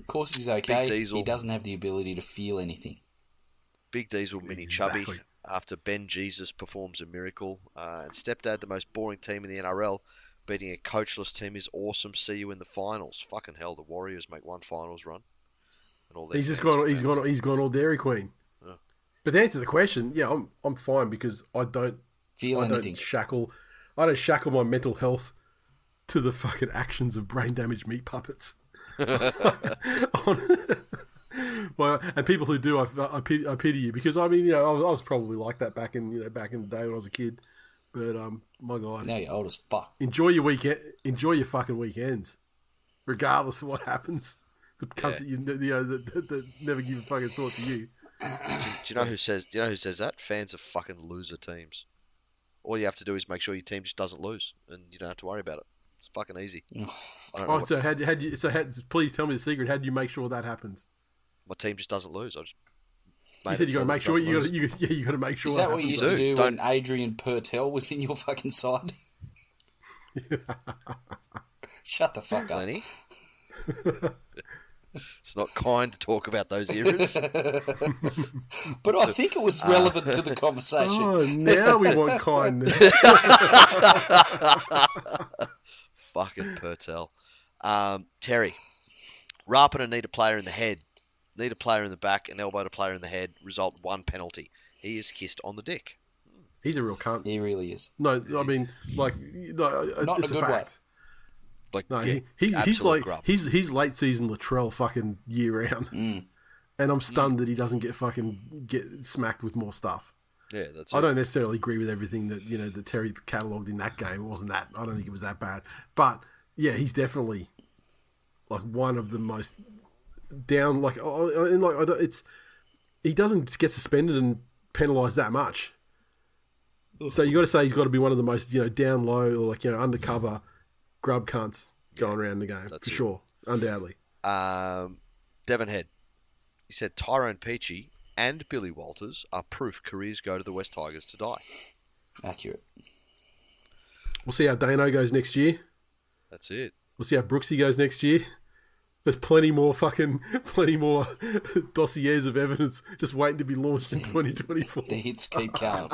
course he's okay. Diesel. He doesn't have the ability to feel anything. Big Diesel, mini Exactly. chubby. After Ben Jesus performs a miracle, and Stepdad, the most boring team in the NRL, beating a coachless team is awesome. See you in the finals. Fucking hell, the Warriors make one finals run. And all He's gone all Dairy Queen. Yeah. But to answer the question, yeah, I'm fine because I don't anything. I don't shackle my mental health to the fucking actions of brain damaged meat puppets. Well, and people who do, I pity you because I mean, I was probably like that back in the day when I was a kid. But my God, Now you're old as fuck. enjoy your weekend, enjoy your fucking weekends, regardless of what happens. The cunts that never give a fucking thought to you. Do you know who says that? Fans of fucking loser teams. All you have to do is make sure your team just doesn't lose, and you don't have to worry about it. It's fucking easy. Please tell me the secret. How do you make sure that happens? My team just doesn't lose. You said you got to make sure. You got to make sure. Is that what you used to do Don't- when Adrian Purtell was in your fucking side? Shut the fuck up. Lenny? It's not kind to talk about those eras. But I think it was relevant to the conversation. Oh, now we want kindness. Fucking Purtell. Terry. Rapinen need a player in the head. Need a player in the back and elbowed a player in the head. Result 1 penalty. He is kissed on the dick. He's a real cunt. He really is. No, I mean, like, no, Not in it's a a good fact. Like, No, yeah, he's absolute like grub. he's late season Latrell fucking year round, and I'm stunned that he doesn't get smacked with more stuff. Yeah, that's I it. don't necessarily agree with everything that Terry catalogued in that game. It wasn't that. I don't think it was that bad, but yeah, he's definitely like one of the most down. Like, and like he doesn't get suspended and penalised that much. So you got to say he's got to be one of the most down low or like undercover grub cunts going around the game for sure, undoubtedly. Devon Head. He said Tyrone Peachy and Billy Walters are proof careers go to the West Tigers to die. Accurate. We'll see how Dano goes next year. That's it. We'll see how Brooksy goes next year. There's plenty more dossiers of evidence just waiting to be launched in 2024. The hits keep coming.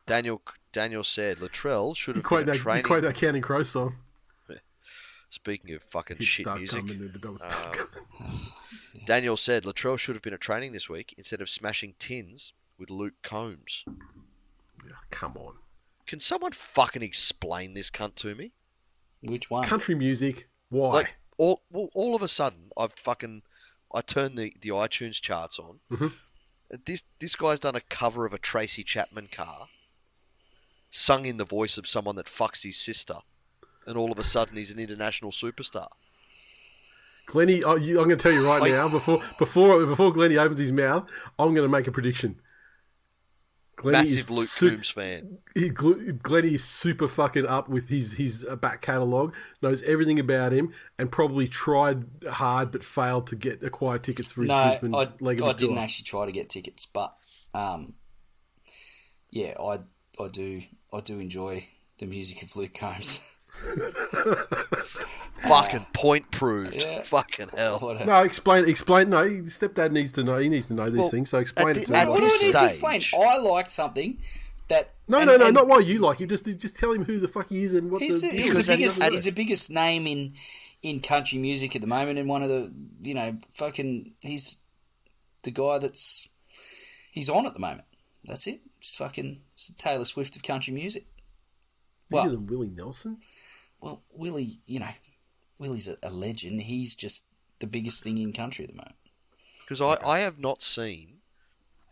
Daniel said Latrell should have You been training. quote that Counting Crow song. Speaking of fucking Hits shit start music, coming, but don't start coming. Daniel said Latrell should have been at training this week instead of smashing tins with Luke Combs. Yeah, come on. Can someone fucking explain this cunt to me? Which one? Country music. Why? Like all of a sudden, I turned the iTunes charts on. Mm-hmm. This guy's done a cover of a Tracy Chapman car, sung in the voice of someone that fucks his sister, and all of a sudden he's an international superstar. Glennie, I'm going to tell you right now, before Glennie opens his mouth, I'm going to make a prediction. Glennie Massive Luke Combs fan. Glennie is super fucking up with his back catalogue, knows everything about him, and probably tried hard but failed to acquire tickets for his Brisbane leg of his I didn't tour. actually try to get tickets, but yeah, I do enjoy the music of Luke Combs. Fucking point proved. Yeah. Fucking hell. No, explain. No, stepdad needs to know. He needs to know these things. So explain it to him. What do I this need to stage- explain? I like something that. No, not why you like him. Just tell him who the fuck he is and what He's the the biggest name in country music at the moment, and one of the he's the guy he's on at the moment. That's it. Just fucking it's the Taylor Swift of country music. bigger than Willie Nelson. Well, Willie's a legend. He's just the biggest thing in country at the moment. Because I have not seen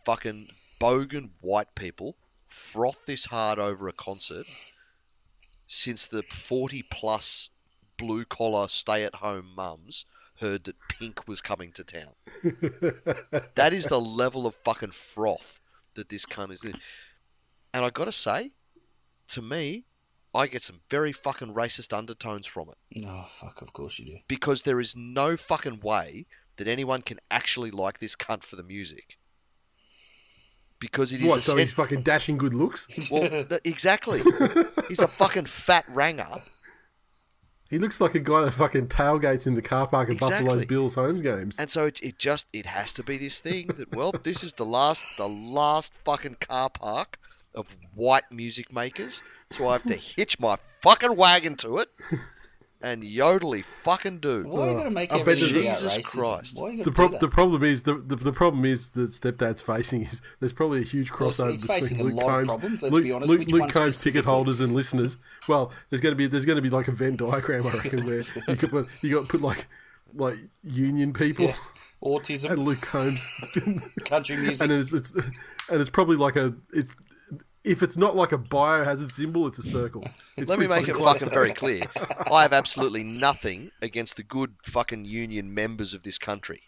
fucking bogan white people froth this hard over a concert since the 40-plus blue-collar stay-at-home mums heard that Pink was coming to town. That is the level of fucking froth that this cunt is in. And I gotta say, to me, I get some very fucking racist undertones from it. Oh, fuck, of course you do. Because there is no fucking way that anyone can actually like this cunt for the music. Because it is what? So he's fucking dashing good looks. Well, exactly. He's a fucking fat ranger. He looks like a guy that fucking tailgates in the car park at Buffalo's Bills home games. And so it has to be this thing that, well, this is the last fucking car park of white music makers, so I have to hitch my fucking wagon to it and yodely fucking do. Why are you going to make everything about Jesus racism? Christ. Why are you The problem is the problem is that Stepdad's facing is there's probably a huge crossover he's facing between a Luke lot of Combs, problems, let's be honest. Luke Which one Combs ticket specifically? holders and listeners. Well, there's going to be like a Venn diagram, I reckon, where you got to put like union people. Yeah. Autism. And Luke Combs. Country music. And it's probably like if it's not like a biohazard symbol, it's a circle. Let me make it fucking very clear. I have absolutely nothing against the good fucking union members of this country.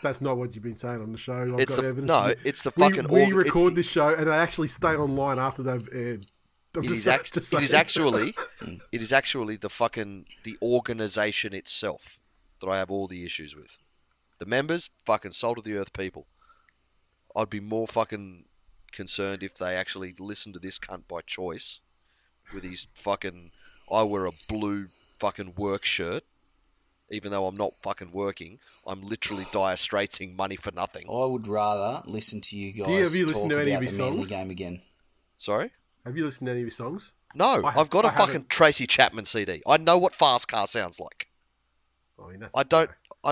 That's not what you've been saying on the show. I've It's got the, evidence. no, it's the fucking... We record this show and they actually stay online after they've aired. It is actually the organisation itself that I have all the issues with. The members, fucking salt of the earth people. I'd be more fucking concerned if they actually listened to this cunt by choice with his fucking I wear a blue fucking work shirt even though I'm not fucking working. I'm literally dire straitsing money for nothing. I would rather listen to you guys have you talk listened to any about of his the Manly songs? game again. Sorry? Have you listened to any of his songs? No, I've got a fucking Tracy Chapman CD. I know what Fast Car sounds like. I mean, I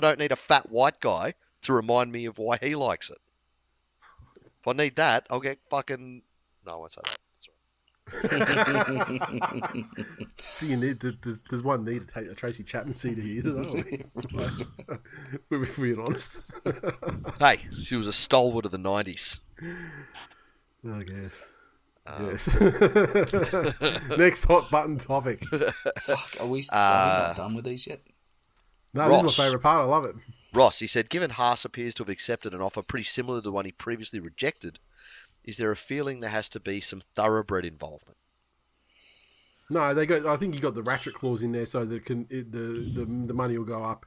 don't need a fat white guy to remind me of why he likes it. If I need that, I'll get fucking... No, I won't say that. Do you need? Does one need to take a Tracy Chapman CD either? We're being honest. Hey, she was a stalwart of the 90s. I guess. Yes. Next hot button topic. Fuck, are we not done with these yet? No, this is my favourite part. I love it. Ross, he said, given Haas appears to have accepted an offer pretty similar to the one he previously rejected, is there a feeling there has to be some thoroughbred involvement? No, they got. I think you got the ratchet clause in there so that the money will go up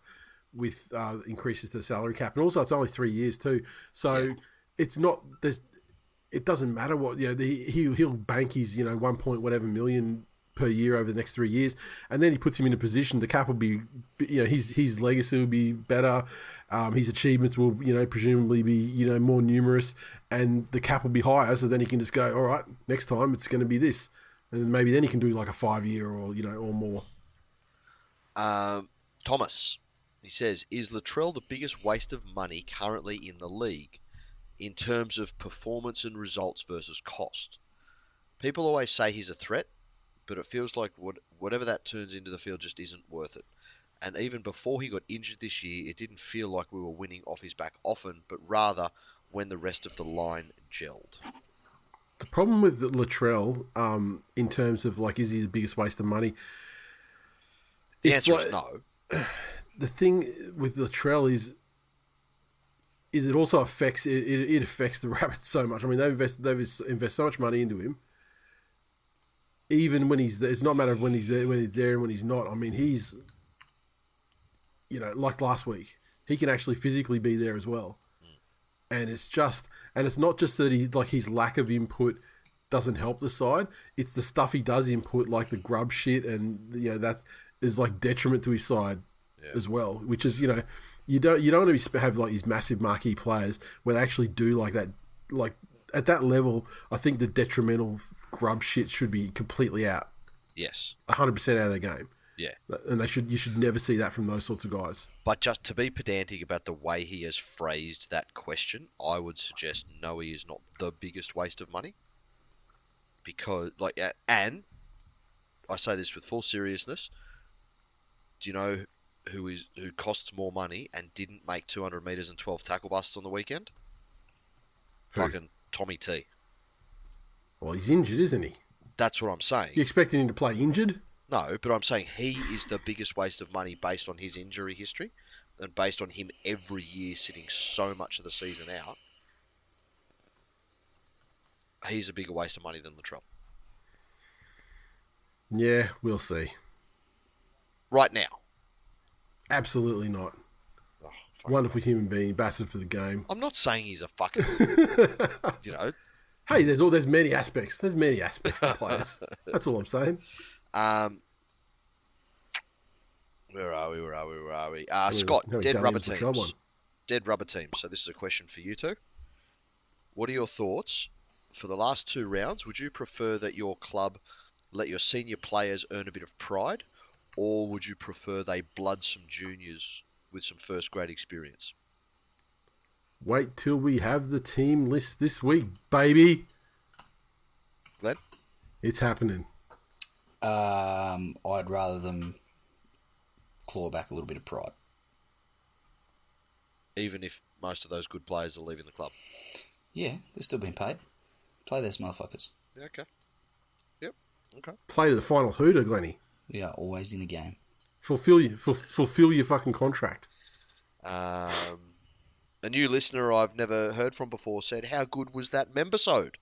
with increases to the salary cap, and also it's only 3 years too. So it's not. It doesn't matter what he'll bank his 1 point whatever million per year over the next 3 years, and then he puts him in a position. The cap will be, his legacy will be better. His achievements will, presumably be, more numerous, and the cap will be higher. So then he can just go, all right, next time it's going to be this, and maybe then he can do like a 5 year or or more. Thomas, he says, is Latrell the biggest waste of money currently in the league in terms of performance and results versus cost? People always say he's a threat, but it feels like whatever that turns into the field just isn't worth it. And even before he got injured this year, it didn't feel like we were winning off his back often, but rather when the rest of the line gelled. The problem with Latrell, in terms of is he the biggest waste of money? The answer is no. The thing with Latrell is it also affects it affects the Rabbits so much. I mean, they've invested so much money into him. Even when he's there, it's not a matter of when he's there and when he's not. I mean, he's, like last week, he can actually physically be there as well. And it's not just that his lack of input doesn't help the side. It's the stuff he does input, like the grub shit, and that is detriment to his side as well. Which is you don't want to have these massive marquee players where they actually do like that. Like at that level, I think the detrimental grub shit should be completely out. Yes, 100% out of the game. Yeah, and you should never see that from those sorts of guys. But just to be pedantic about the way he has phrased that question, I would suggest no, he is not the biggest waste of money. Because, and I say this with full seriousness, do you know who costs more money and didn't make 200 metres and 12 tackle busts on the weekend? Who? Fucking Tommy T. Well, he's injured, isn't he? That's what I'm saying. You expecting him to play injured? No, but I'm saying he is the biggest waste of money based on his injury history and based on him every year sitting so much of the season out. He's a bigger waste of money than Latrell. Yeah, we'll see. Right now. Absolutely not. Oh, wonderful human being, ambassador for the game. I'm not saying he's a fucking, Hey, there's many aspects. There's many aspects to players. That's all I'm saying. Where are we? Scott, dead rubber teams. Dead rubber teams. So this is a question for you two. What are your thoughts for the last 2 rounds? Would you prefer that your club let your senior players earn a bit of pride, or would you prefer they blood some juniors with some first grade experience? Wait till we have the team list this week, baby. Glenn? It's happening. I'd rather them claw back a little bit of pride. Even if most of those good players are leaving the club? Yeah, they're still being paid. Play those motherfuckers. Yeah, okay. Yep, okay. Play to the final hooter, Glenny. We are always in a game. Fulfill your fucking contract. A new listener I've never heard from before said, "How good was that membisode?"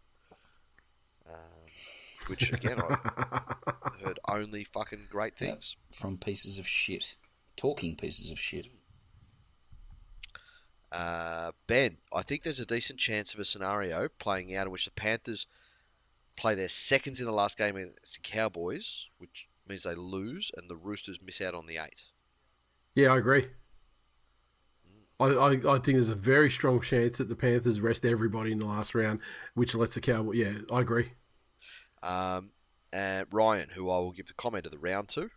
Which, again, I've heard only fucking great things. Yep, from pieces of shit. Talking pieces of shit. Ben, I think there's a decent chance of a scenario playing out in which the Panthers play their seconds in the last game against the Cowboys, which means they lose, and the Roosters miss out on the 8. Yeah, I agree. I think there's a very strong chance that the Panthers rest everybody in the last round, which lets the Cowboys... Yeah, I agree. And Ryan, who I will give the comment of the round to,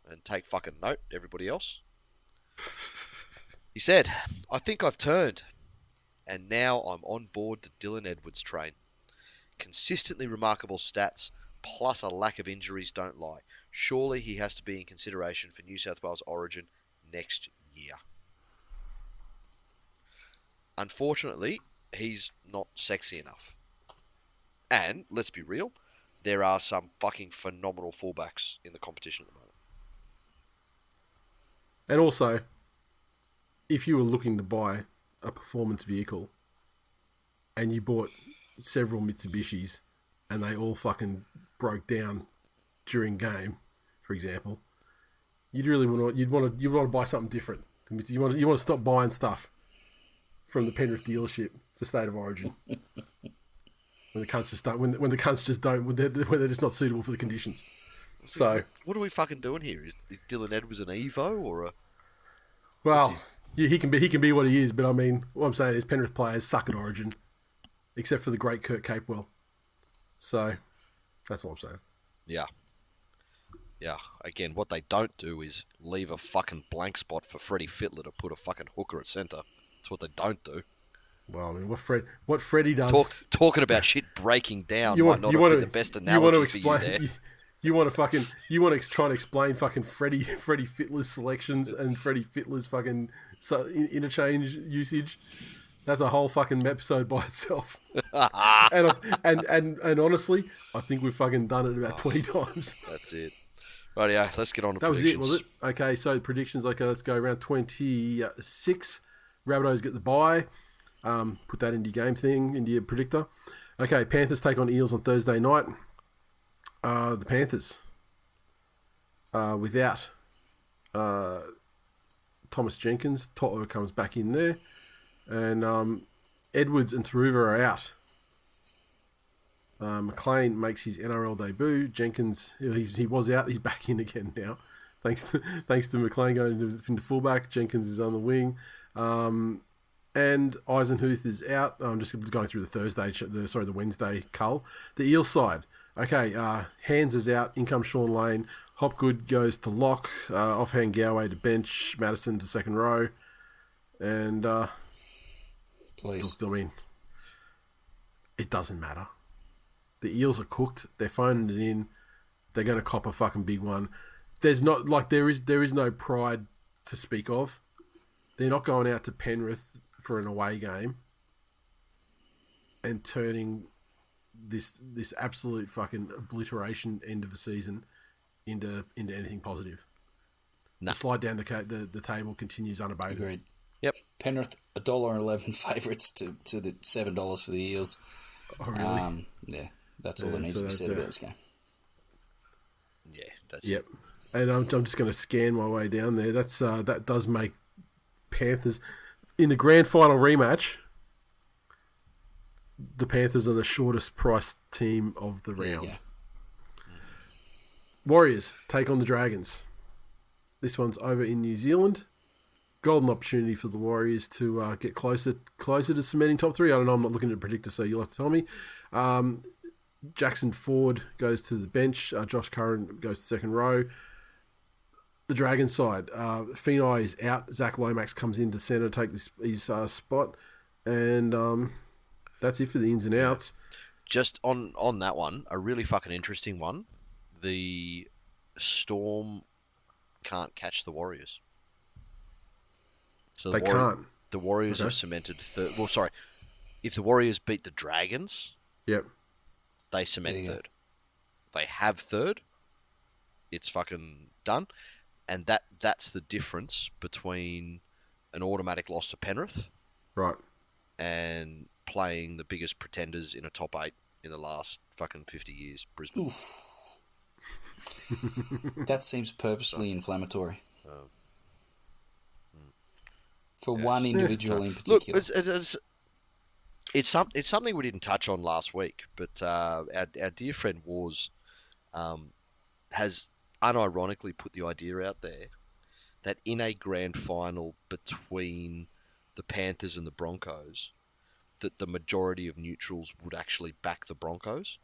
and take fucking note, everybody else. He said, "I think I've turned, and now I'm on board the Dylan Edwards train. Consistently remarkable stats, plus a lack of injuries don't lie. Surely he has to be in consideration for New South Wales Origin next year. Unfortunately, he's not sexy enough. And, let's be real, there are some fucking phenomenal fullbacks in the competition at the moment." And also, if you were looking to buy a performance vehicle and you bought several Mitsubishis and they all fucking broke down during game, for example, you'd want to buy something different. You want to stop buying stuff from the Penrith dealership for State of Origin. When the cunts just don't, when the cunts just don't, when they're just not suitable for the conditions. So what are we fucking doing here? Is Dylan Edwards an Evo or a? Well, yeah, he can be what he is, but I mean, what I'm saying is Penrith players suck at Origin, except for the great Kurt Capewell. So that's all I'm saying. Yeah. Again, what they don't do is leave a fucking blank spot for Freddie Fittler to put a fucking hooker at centre. That's what they don't do. Well, I mean, what Freddie does... Talking about shit breaking down might not have been the best analogy for you there. You want to try and explain fucking Freddie Fittler's selections and Freddie Fittler's fucking interchange usage. That's a whole fucking episode by itself. and honestly, I think we've fucking done it about 20 times. That's it. Rightio, let's get on to predictions. That was it, was it? Okay, so predictions. Okay, let's go around 26. Rabbitohs get the bye. Put that into your game thing, into your predictor. Okay, Panthers take on Eels on Thursday night. The Panthers, without Thomas Jenkins, Toto comes back in there, and Edwards and Taruva are out. McLean makes his NRL debut. Jenkins, he was out. He's back in again now, thanks to McLean going into fullback. Jenkins is on the wing. And Eisenhuth is out. I'm just going through the Wednesday cull. The Eels side. Okay, Hands is out. In comes Sean Lane. Hopgood goes to lock. Offhand Galway to bench. Madison to second row. And, please. Look, I mean, it doesn't matter. The Eels are cooked. They're phoning it in. They're going to cop a fucking big one. There's not, there is no pride to speak of. They're not going out to Penrith for an away game and turning this absolute fucking obliteration end of the season into anything positive. No. The slide down the table continues unabated. Agreed. Yep. Penrith $1.11 favourites to the $7 for the Eels. Oh, really? Yeah, that's all that needs to be said about this game. Yeah, that's it. And I'm just going to scan my way down there. That does make Panthers in the grand final rematch. The Panthers are the shortest priced team of the round. Yeah. Warriors take on the Dragons. This one's over in New Zealand. Golden opportunity for the Warriors to get closer to cementing top 3. I don't know. I'm not looking at the predictor, so you'll have to tell me. Jackson Ford goes to the bench. Josh Curran goes to second row. The Dragons side, Feeney is out. Zach Lomax comes in to centre, take his spot, and that's it for the ins and outs. Just on that one, a really fucking interesting one. The Storm can't catch the Warriors. So they can't. The Warriors are cemented third. Well, sorry. If the Warriors beat the Dragons, they cement third. They have third. It's fucking done. And that's the difference between an automatic loss to Penrith, right, and playing the biggest pretenders in a top 8 in the last fucking 50 years, Brisbane. Oof. That seems purposely inflammatory. For one individual in particular. Look, it's something we didn't touch on last week, but our dear friend Wars has unironically put the idea out there that in a grand final between the Panthers and the Broncos, that the majority of neutrals would actually back the Broncos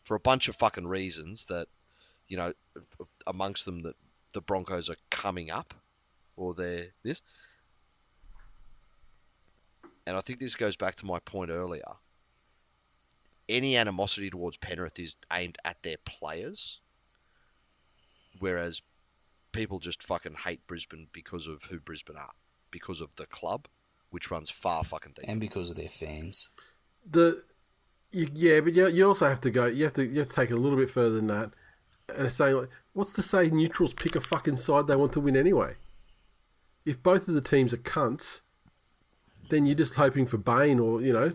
for a bunch of fucking reasons that, you know, amongst them that the Broncos are coming up or they're this. And I think this goes back to my point earlier. Any animosity towards Penrith is aimed at their players, whereas people just fucking hate Brisbane because of who Brisbane are, because of the club, which runs far fucking deep, and because of their fans. But you also have to go. You have to take it a little bit further than that, and it's saying like, what's to say neutrals pick a fucking side they want to win anyway? If both of the teams are cunts, then you're just hoping for Bane or, you know,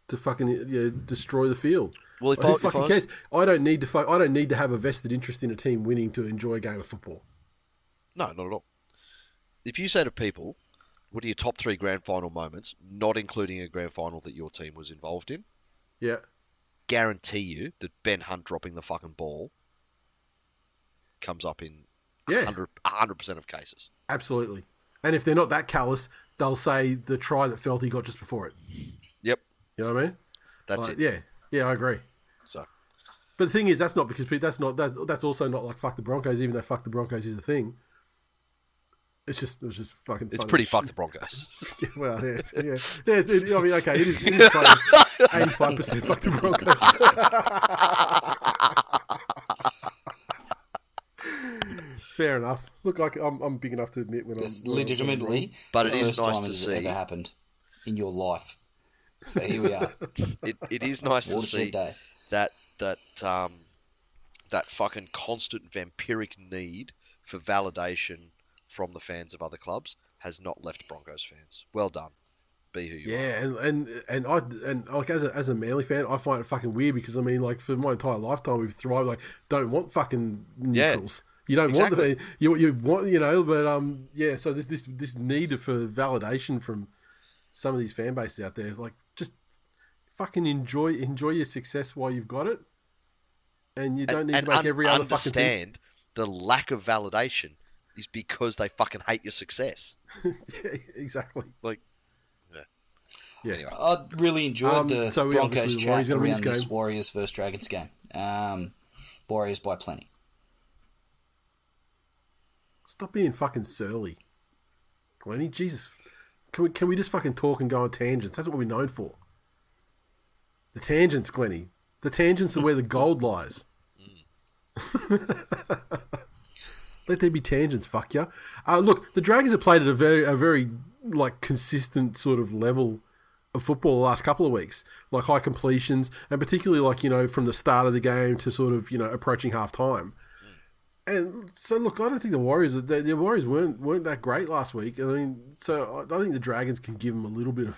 to fucking destroy the field. Well, who fucking cares? I don't need to have a vested interest in a team winning to enjoy a game of football. No, not at all. If you say to people, what are your top 3 grand final moments, not including a grand final that your team was involved in? Yeah. Guarantee you that Ben Hunt dropping the fucking ball comes up in 100% of cases. Absolutely. And if they're not that callous, they'll say the try that Felty got just before it. Yep. You know what I mean? That's it. Yeah, I agree. So, but the thing is, that's not because that's also not like fuck the Broncos, even though fuck the Broncos is a thing. It was just fucking. It's pretty fuck the Broncos. Yeah, well, yeah. I mean, okay, it is funny. 85% fuck the Broncos. Fair enough. Look, I'm big enough to admit when I'm legitimately, but it is nice to see ever happened in your life. So here we are. It is nice to see that fucking constant vampiric need for validation from the fans of other clubs has not left Broncos fans. Well done. Be who you are. Yeah, and like as a Manly fan, I find it fucking weird because I mean, like for my entire lifetime we've thrived. Like, don't want fucking neutrals. Yeah. You don't want you want, you know, but so this need for validation from some of these fan bases out there, like, just fucking enjoy your success while you've got it, and you don't need to make every other fucking thing. Understand the lack of validation is because they fucking hate your success. Yeah, exactly. Like, yeah. Anyway, I really enjoyed the Broncos chat around this Warriors versus Dragons game. Warriors by plenty. Stop being fucking surly, Glennie. Jesus, can we just fucking talk and go on tangents? That's what we're known for. The tangents, Glennie. The tangents are where the gold lies. Let there be tangents, fuck ya. Look, the Dragons have played at a very like consistent sort of level of football the last couple of weeks, like high completions, and particularly like, you know, from the start of the game to sort of, you know, approaching half time. And so, look, I don't think the Warriors weren't that great last week. I mean, so I think the Dragons can give them a little bit of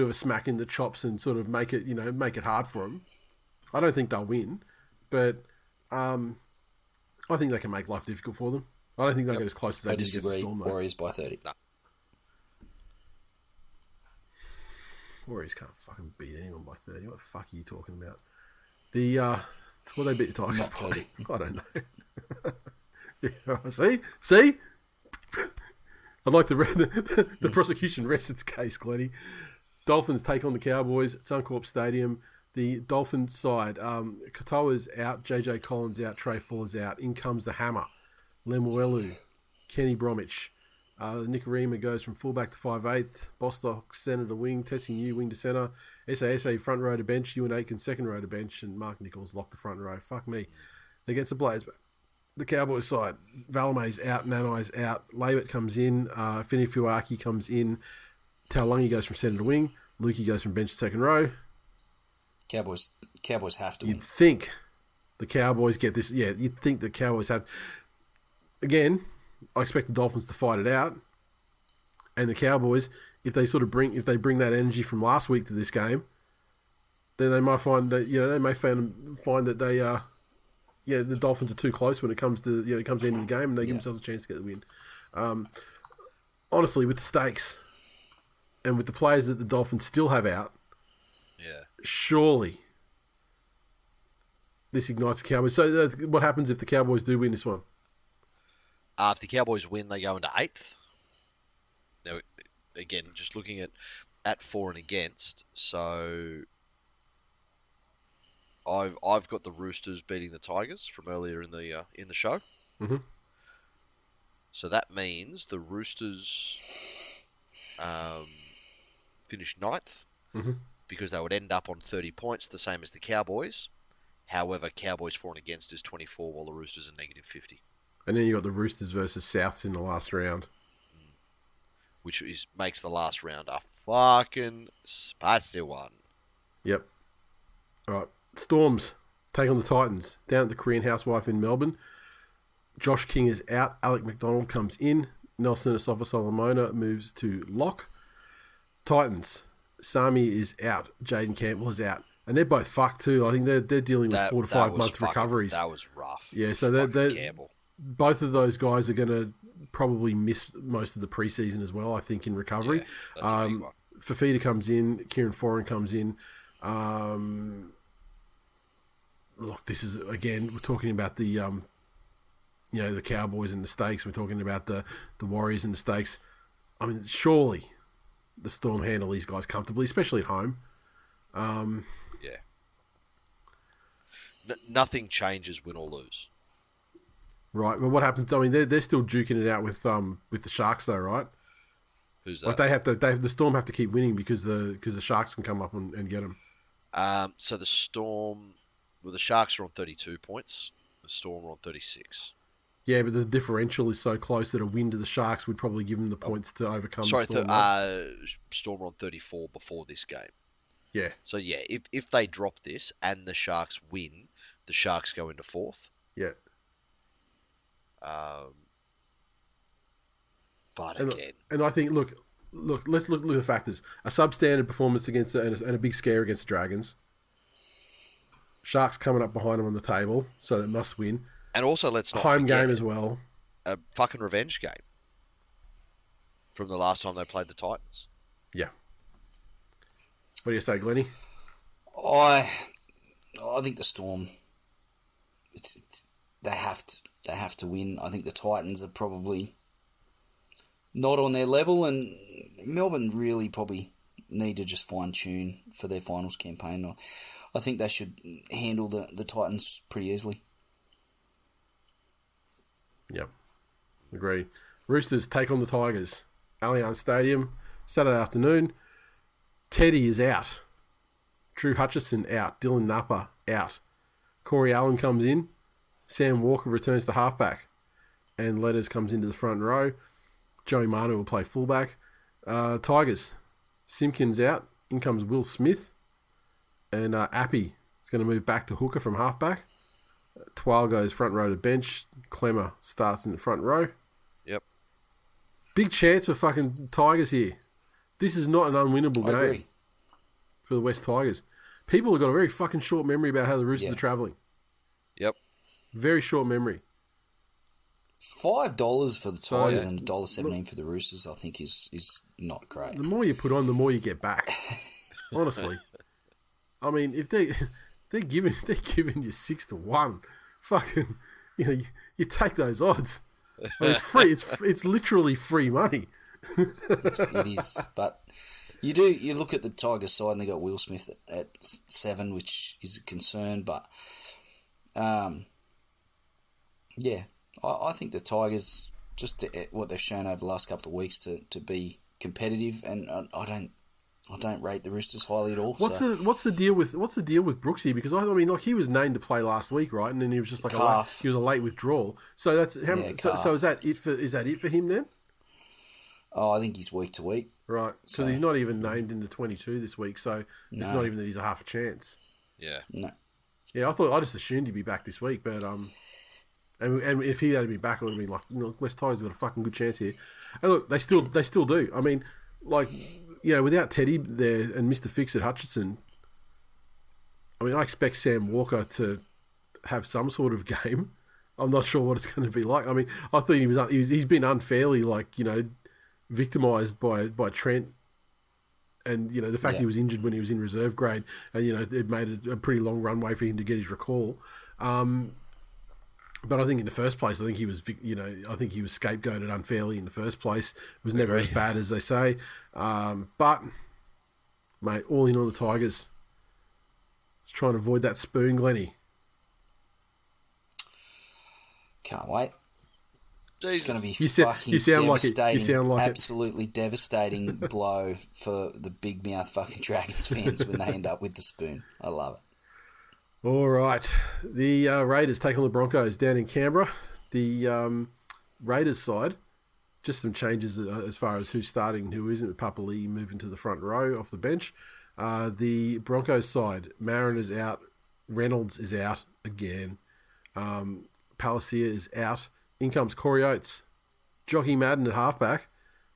a smack in the chops and sort of make it hard for them. I don't think they'll win, but I think they can make life difficult for them. I don't think they'll get as close as they did against the Storm, though. Warriors by 30. No. Warriors can't fucking beat anyone by 30. What the fuck are you talking about? What they beat the Tigers by? I don't know. Yeah, see. I'd like to the prosecution rests its case, Glennie. Dolphins take on the Cowboys at Suncorp Stadium. The Dolphins side, Katoa's out, JJ Collins out, Trey Fuller's out. In comes the hammer, Lemuelu, Kenny Bromwich. Nicarima goes from fullback to 5'8", Bostock centre to wing, Testing U wing to centre, SASA front row to bench, Ewan Aitken second row to bench, and Mark Nichols locked the front row. Fuck me. Against the Blades, the Cowboys side, Valame's out, Nanai's out, Labert comes in, Finifuaki comes in, Taulungi goes from centre to wing, Lukey goes from bench to second row. Cowboys have to win. You'd think the Cowboys get this. Yeah, you'd think the Cowboys have. Again, I expect the Dolphins to fight it out, and the Cowboys, if they bring that energy from last week to this game, then they might find that they may find that they the Dolphins are too close when it comes to it comes to the end of the game, and they give themselves a chance to get the win. Honestly, with the stakes and with the players that the Dolphins still have out. Yeah. Surely this ignites the Cowboys. So what happens if the Cowboys do win this one? If the Cowboys win, they go into 8th. Now, again, just looking at for and against. So I've got the Roosters beating the Tigers from earlier in the show. Mm-hmm. So that means the Roosters finish 9th. Mm-hmm. Because they would end up on 30 points, the same as the Cowboys. However, Cowboys for and against is 24, while the Roosters are negative 50. And then you got the Roosters versus Souths in the last round. Which makes the last round a fucking spicy one. Yep. All right. Storms take on the Titans down at the Korean housewife in Melbourne. Josh King is out. Alec McDonald comes in. Nelson Asafa-Solomona moves to lock. Titans. Sami is out. Jaden Campbell is out. And they're both fucked too. I think they're dealing with 4 to 5 month recoveries. That was rough. Yeah, so both of those guys are going to probably miss most of the preseason as well, I think, in recovery. Yeah, that's a big one. Fafita comes in. Kieran Foran comes in. Look, this is, again, we're talking about the the Cowboys and the stakes. We're talking about the Warriors and the stakes. I mean, surely the Storm handle these guys comfortably, especially at home. Yeah. Nothing changes, win or lose. Right, but what happens? I mean, they're still duking it out with the Sharks, though, right? Who's that? Like the Storm have to keep winning because the Sharks can come up and get them. So the Storm, the Sharks are on 32 points. The Storm are on 36. Yeah, but the differential is so close that a win to the Sharks would probably give them the points to overcome the Storm. Storm are on 34 before this game. Yeah. So, yeah, if they drop this and the Sharks win, the Sharks go into 4th. Yeah. But again... And I think, look, let's look at the factors. A substandard performance against and a big scare against the Dragons. Sharks coming up behind them on the table, so they must win. And also, let's not home forget game as well. A fucking revenge game from the last time they played the Titans. Yeah. What do you say, Glennie? I think the Storm. They have to win. I think the Titans are probably not on their level, and Melbourne really probably need to just fine tune for their finals campaign. I think they should handle the Titans pretty easily. Yep. Agree. Roosters take on the Tigers. Allianz Stadium, Saturday afternoon. Teddy is out. Drew Hutchison out. Dylan Napa out. Corey Allen comes in. Sam Walker returns to halfback. And Letters comes into the front row. Joey Manu will play fullback. Tigers. Simpkins out. In comes Will Smith. And Appy is going to move back to hooker from halfback. TWiL goes front row to bench. Clemmer starts in the front row. Yep. Big chance for fucking Tigers here. This is not an unwinnable game agree. for the West Tigers. People have got a very fucking short memory about how the Roosters are travelling. Yep. Very short memory. $5 for the Tigers and $1.17 for the Roosters, I think, is not great. The more you put on, the more you get back. Honestly, I mean, if they're giving you 6-1, fucking, you take those odds. I mean, it's free. It's literally free money. It is, but you look at the Tigers side and they got Will Smith at 7, which is a concern. But I think the Tigers, just what they've shown over the last couple of weeks to be competitive, and I don't rate the Roosters highly at all. What's the deal with Brooksy? Because I mean, like, he was named to play last week, right? And then he was just like he was a late withdrawal. So that's so is that it for him then? Oh, I think he's week to week. Right, because he's not even named in the 22 this week, so it's not even that he's a half a chance. Yeah. No. Yeah, I just assumed he'd be back this week, but and if he had been back, it would have been like, West Tigers have got a fucking good chance here. And look, they still do. I mean, like, without Teddy there and Mr. Fix-It Hutchinson, I mean, I expect Sam Walker to have some sort of game. I'm not sure what it's going to be like. I mean, I think he's been unfairly, victimised by Trent, and the fact he was injured when he was in reserve grade, and it made a pretty long runway for him to get his recall. But I think in the first place, I think he was scapegoated unfairly in the first place. It was never as bad as they say. But mate, all in on the Tigers. Let's try and avoid that spoon, Glennie. Can't wait. Jesus. It's going to be absolutely devastating blow for the big mouth fucking Dragons fans when they end up with the spoon. I love it. All right. The Raiders take on the Broncos down in Canberra. The Raiders side, just some changes as far as who's starting and who isn't. Papali'i moving to the front row off the bench. The Broncos side, Marin is out. Reynolds is out again. Palacia is out. In comes Corey Oates, Jockey Madden at halfback,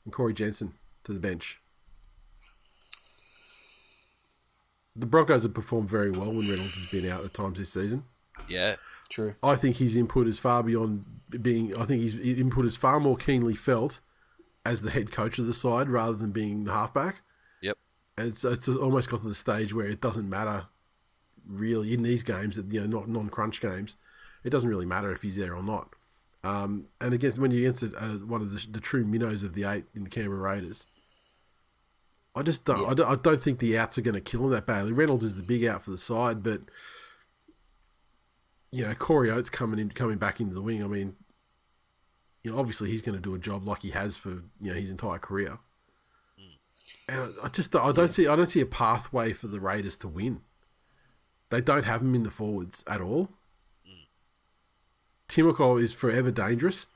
and Corey Jensen to the bench. The Broncos have performed very well when Reynolds has been out at times this season. Yeah, true. I think his input is far beyond being. I think his input is far more keenly felt as the head coach of the side rather than being the halfback. Yep. And it's almost got to the stage where it doesn't matter really in these games, not non-crunch games. It doesn't really matter if he's there or not. And when you're against one of the true minnows of the 8 in the Canberra Raiders, I just don't. Yeah. I don't think the outs are going to kill him that badly. Reynolds is the big out for the side, but Corey Oates coming back into the wing. I mean, obviously he's going to do a job like he has for his entire career. And I don't see a pathway for the Raiders to win. They don't have him in the forwards at all. Timoko is forever dangerous,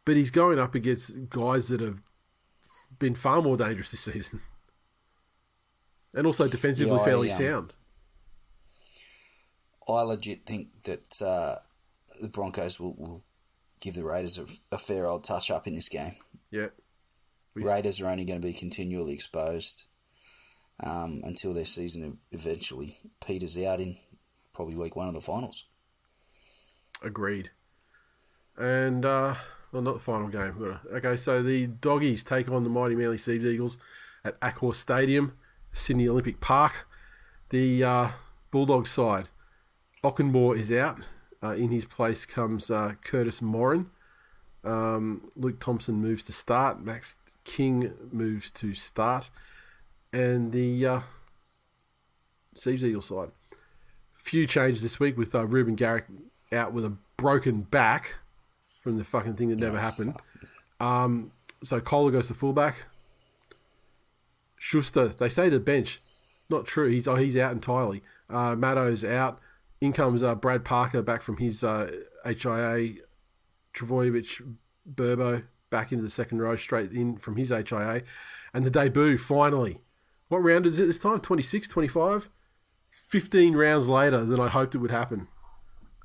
but he's going up against guys that have been far more dangerous this season. And also defensively fairly sound. I legit think that the Broncos will give the Raiders a fair old touch-up in this game. Yeah. Raiders are only going to be continually exposed until their season eventually peters out in probably week 1 of the finals. Agreed. And, not the final game. Okay, so the Doggies take on the mighty Manly Sea Eagles at Accor Stadium, Sydney Olympic Park. The Bulldogs side, Ockenbaugh is out. In his place comes Curtis Morin. Luke Thompson moves to start. Max King moves to start. And the Sea Eagles side. Few changes this week with Ruben Garrick out with a broken back from the fucking thing that never happened. So Kohler goes to fullback. Schuster, they say to bench. Not true. He's out entirely. Maddo's out. In comes Brad Parker back from his HIA. Travojevic, Burbo back into the second row, straight in from his HIA. And the debut, finally. What round is it this time? 26, 25? 15 rounds later than I hoped it would happen.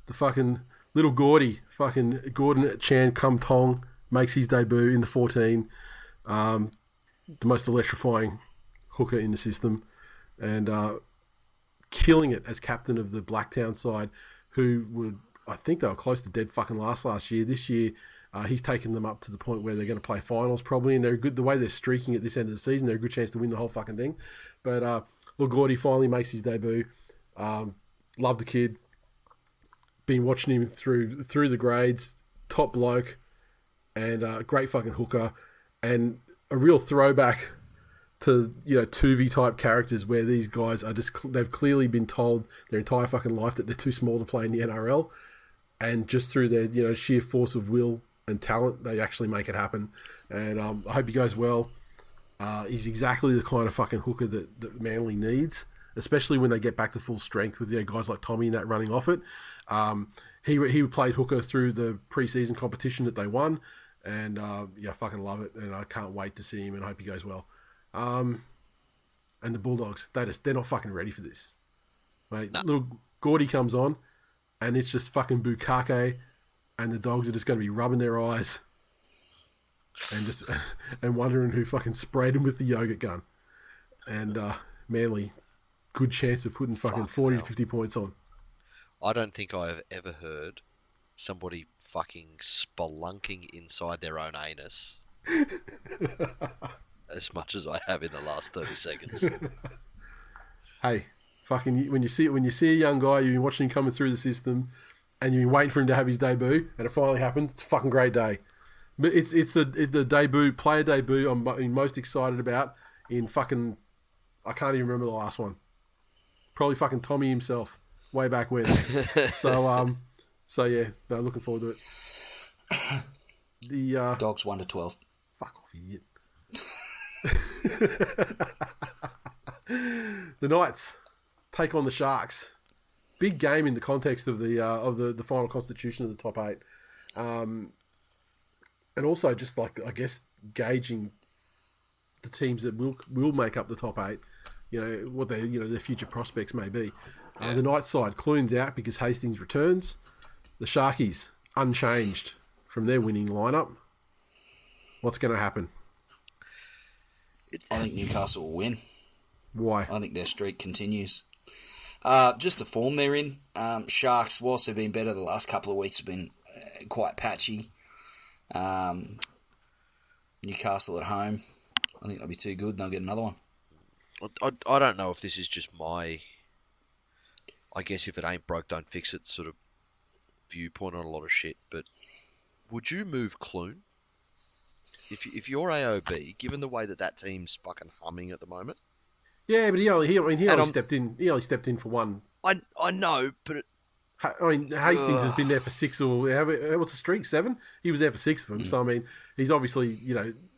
the fucking little Gordy, fucking Gordon Chan Kum Tong makes his debut in the 14. The most electrifying hooker in the system, and killing it as captain of the Blacktown side, who would, I think they were close to dead fucking last year. This year, he's taken them up to the point where they're going to play finals probably, and they're good. The way they're streaking at this end of the season, they're a good chance to win the whole fucking thing. But little Gordy finally makes his debut. Love the kid. Been watching him through the grades. Top bloke, and great fucking hooker, and a real throwback to 2V type characters where these guys are they've clearly been told their entire fucking life that they're too small to play in the NRL, and just through their sheer force of will and talent, they actually make it happen. And I hope he goes well. He's exactly the kind of fucking hooker that Manly needs, especially when they get back to full strength with guys like Tommy and that running off it. He played hooker through the pre-season competition that they won, and I fucking love it, and I can't wait to see him, and I hope he goes well. And the Bulldogs, they're not fucking ready for this. Mate, No. Little Gordy comes on, and it's just fucking Bukake, and the Dogs are just going to be rubbing their eyes and wondering who fucking sprayed him with the yogurt gun. And Manly, good chance of putting fucking 40 to 50 points on. I don't think I've ever heard somebody fucking spelunking inside their own anus as much as I have in the last 30 seconds. Hey, fucking when you see a young guy, you've been watching him coming through the system, and you've been waiting for him to have his debut, and it finally happens. It's a fucking great day. But it's the player debut I'm most excited about in fucking, I can't even remember the last one. Probably fucking Tommy himself, way back when. So yeah, no, looking forward to it. The Dogs 1 to 12. Fuck off, idiot. The Knights take on the Sharks. Big game in the context of the final constitution of the top 8, and also just like, I guess, gauging the teams that will make up the top 8. What their future prospects may be. The Knights side, Clune's out because Hastings returns. The Sharkies unchanged from their winning lineup. What's going to happen? I think Newcastle will win. Why? I think their streak continues. Just the form they're in. Sharks, whilst they've been better the last couple of weeks, have been quite patchy. Newcastle at home, I think they'll be too good and they'll get another one. I don't know if this is just my, I guess if it ain't broke, don't fix it sort of viewpoint on a lot of shit, but would you move Clune? If you're AOB, given the way that team's fucking humming at the moment. Yeah, but he only stepped in. He only stepped in for one. I know, but Hastings has been there for 6 or what's the streak? 7. He was there for 6 of them. So he's obviously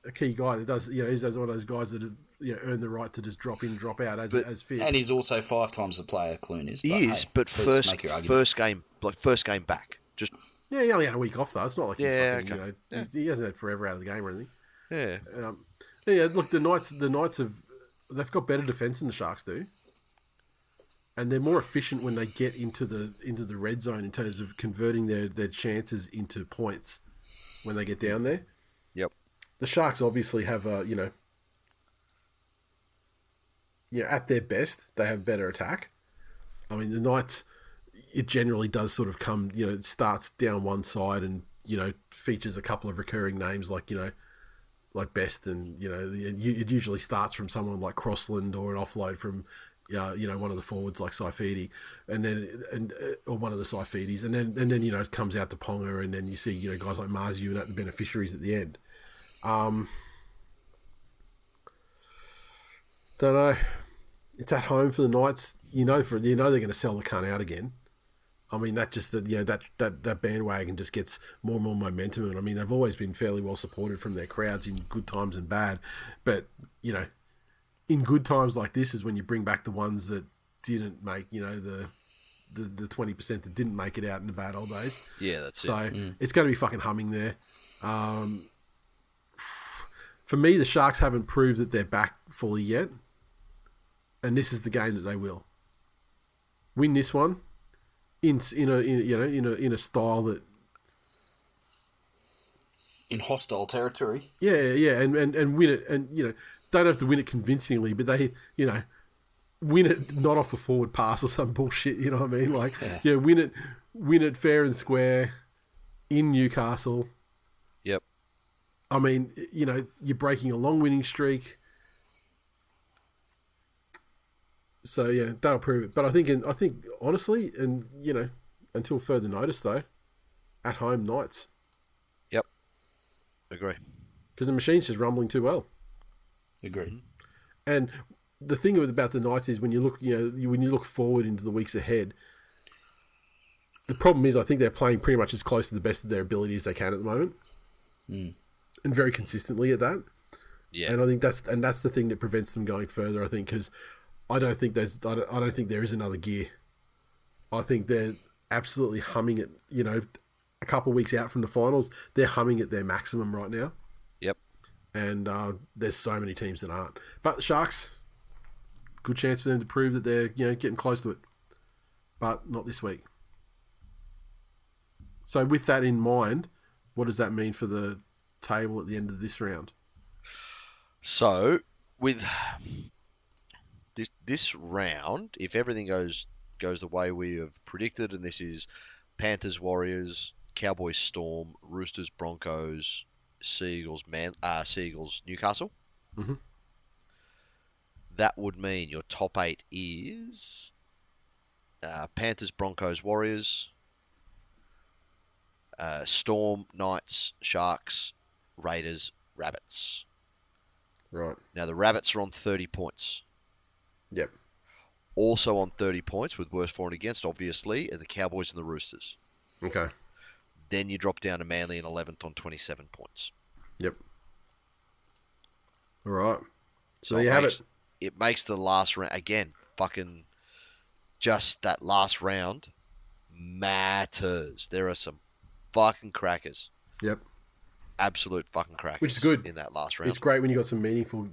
a key guy that does. He's one of those guys that have earned the right to just drop in, drop out as fit. And he's also 5 times the player Clune is. But first game back. Just yeah, he only had a week off though. It's not like he's he hasn't had forever out of the game or anything. Yeah. Look, the Knights they've got better defence than the Sharks do, and they're more efficient when they get into the red zone in terms of converting their chances into points when they get down there. Yep. The Sharks obviously have at their best they have better attack. The Knights, it generally does sort of come, it starts down one side and features a couple of recurring names like Best, and it usually starts from someone like Crossland or an offload from one of the forwards like Saifidi, or one of the Saifidis, and then it comes out to Ponga, and then you see guys like Marzu and the beneficiaries at the end. Don't know. It's at home for the Knights. They're going to sell the cunt out again. That bandwagon just gets more and more momentum. And they've always been fairly well supported from their crowds in good times and bad. But, in good times like this is when you bring back the ones that didn't make, the 20% that didn't make it out in the bad old days. Yeah, that's so it. So it's going to be fucking humming there. For me, the Sharks haven't proved that they're back fully yet. And this is the game that they will. Win this one, in a style that. In hostile territory. Yeah, and win it, and don't have to win it convincingly, but they win it not off a forward pass or some bullshit. You know what I mean? Like win it fair and square in Newcastle. Yep. I mean, you're breaking a long winning streak. So yeah, that'll prove it. But I think honestly, and until further notice though, at home Knights. Yep. Agree. Because the machine's just rumbling too well. Agreed. And the thing about the Knights is when you look forward into the weeks ahead, the problem is I think they're playing pretty much as close to the best of their ability as they can at the moment, and very consistently at that. Yeah. And I think that's the thing that prevents them going further. I think because I don't think there is another gear. I think they're absolutely humming it. A couple of weeks out from the finals, they're humming at their maximum right now. Yep. And there's so many teams that aren't. But the Sharks, good chance for them to prove that they're getting close to it. But not this week. So with that in mind, what does that mean for the table at the end of this round? So with this round, if everything goes the way we have predicted, and this is Panthers, Warriors, Cowboys, Storm, Roosters, Broncos, Seagulls, Newcastle. Mm-hmm. That would mean your top 8 is Panthers, Broncos, Warriors, Storm, Knights, Sharks, Raiders, Rabbits. Right. Now the Rabbits are on 30 points. Yep. Also on 30 points with worst for and against, obviously, are the Cowboys and the Roosters. Okay. Then you drop down to Manly in 11th on 27 points. Yep. All right. So there you have it. It makes the last round, again, fucking just that last round matters. There are some fucking crackers. Yep. Absolute fucking crackers. Which is good. In that last round. It's great when you got some meaningful,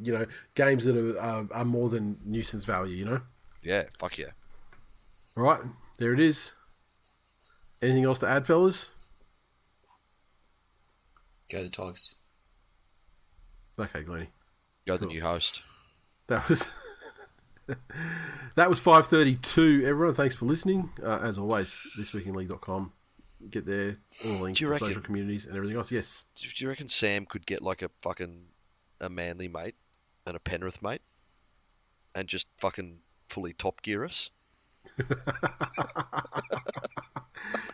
games that are more than nuisance value, Yeah, fuck yeah. All right. There it is. Anything else to add, fellas? Go the Tigers. Okay, Glennie. Go the new host. That was 5:32. Everyone, thanks for listening. As always, thisweekinleague.com. Get there, all the links to the social communities and everything else. Yes. Do you reckon Sam could get like a Manly mate and a Penrith mate and just fucking fully Top Gear us?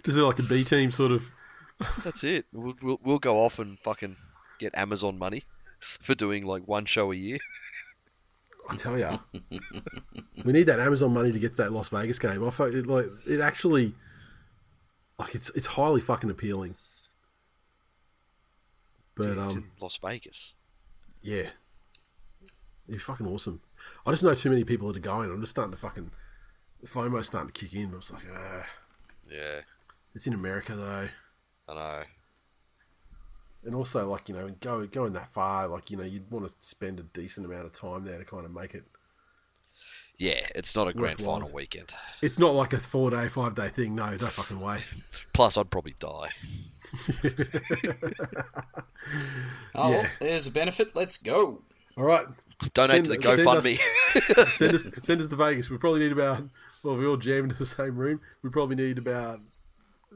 Just like a B team sort of. That's it. We'll go off and fucking get Amazon money for doing like one show a year. I tell ya, we need that Amazon money to get to that Las Vegas game. It actually, it's highly fucking appealing. But it's in Las Vegas. Yeah, it's fucking awesome. I just know too many people that are going. I'm just starting to fucking FOMO's starting to kick in. But it's like, yeah, it's in America though. I know. And also, going that far, you'd want to spend a decent amount of time there to kind of make it. Yeah, it's not a grand final weekend. It's not like a 4-day, 5-day thing. No, no fucking way. Plus, I'd probably die. Well, there's a benefit. Let's go. All right. Donate to the GoFundMe. Send us to Vegas. We probably need about, if we all jam into the same room, we probably need about,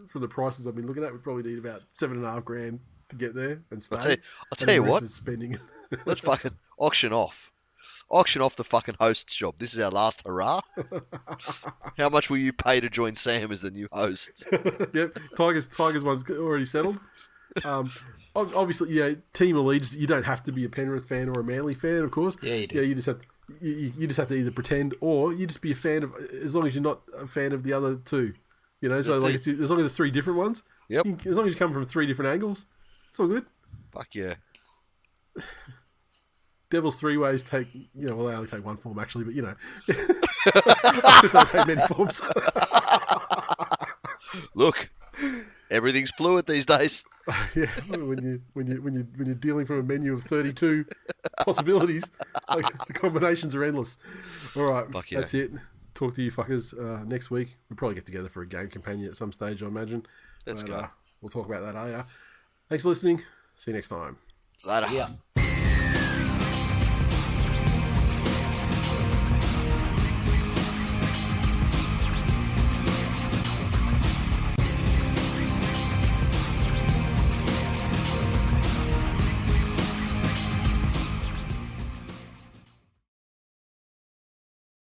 from the prices I've been looking at, we probably need about $7,500 to get there and stay. I'll tell you what. Spending. Let's fucking auction off the fucking host job. This is our last hurrah. How much will you pay to join Sam as the new host? Yep. Tigers one's already settled. Obviously, team allegiance. You don't have to be a Penrith fan or a Manly fan, of course. Yeah, you do. Yeah, you just have to either pretend or you just be a fan of, as long as you're not a fan of the other two. So as long as it's 3 different ones. Yep. As long as you come from 3 different angles, it's all good. Fuck yeah. Devil's 3 ways take, they only take 1 form actually, but because they take many forms. Look, everything's fluid these days. Yeah, when you're dealing from a menu of 32 possibilities, the combinations are endless. All right, that's it. talk to you fuckers next week. We'll probably get together for a game companion at some stage, I imagine. Let's go. We'll talk about that later. Thanks for listening. See you next time. Later. See ya.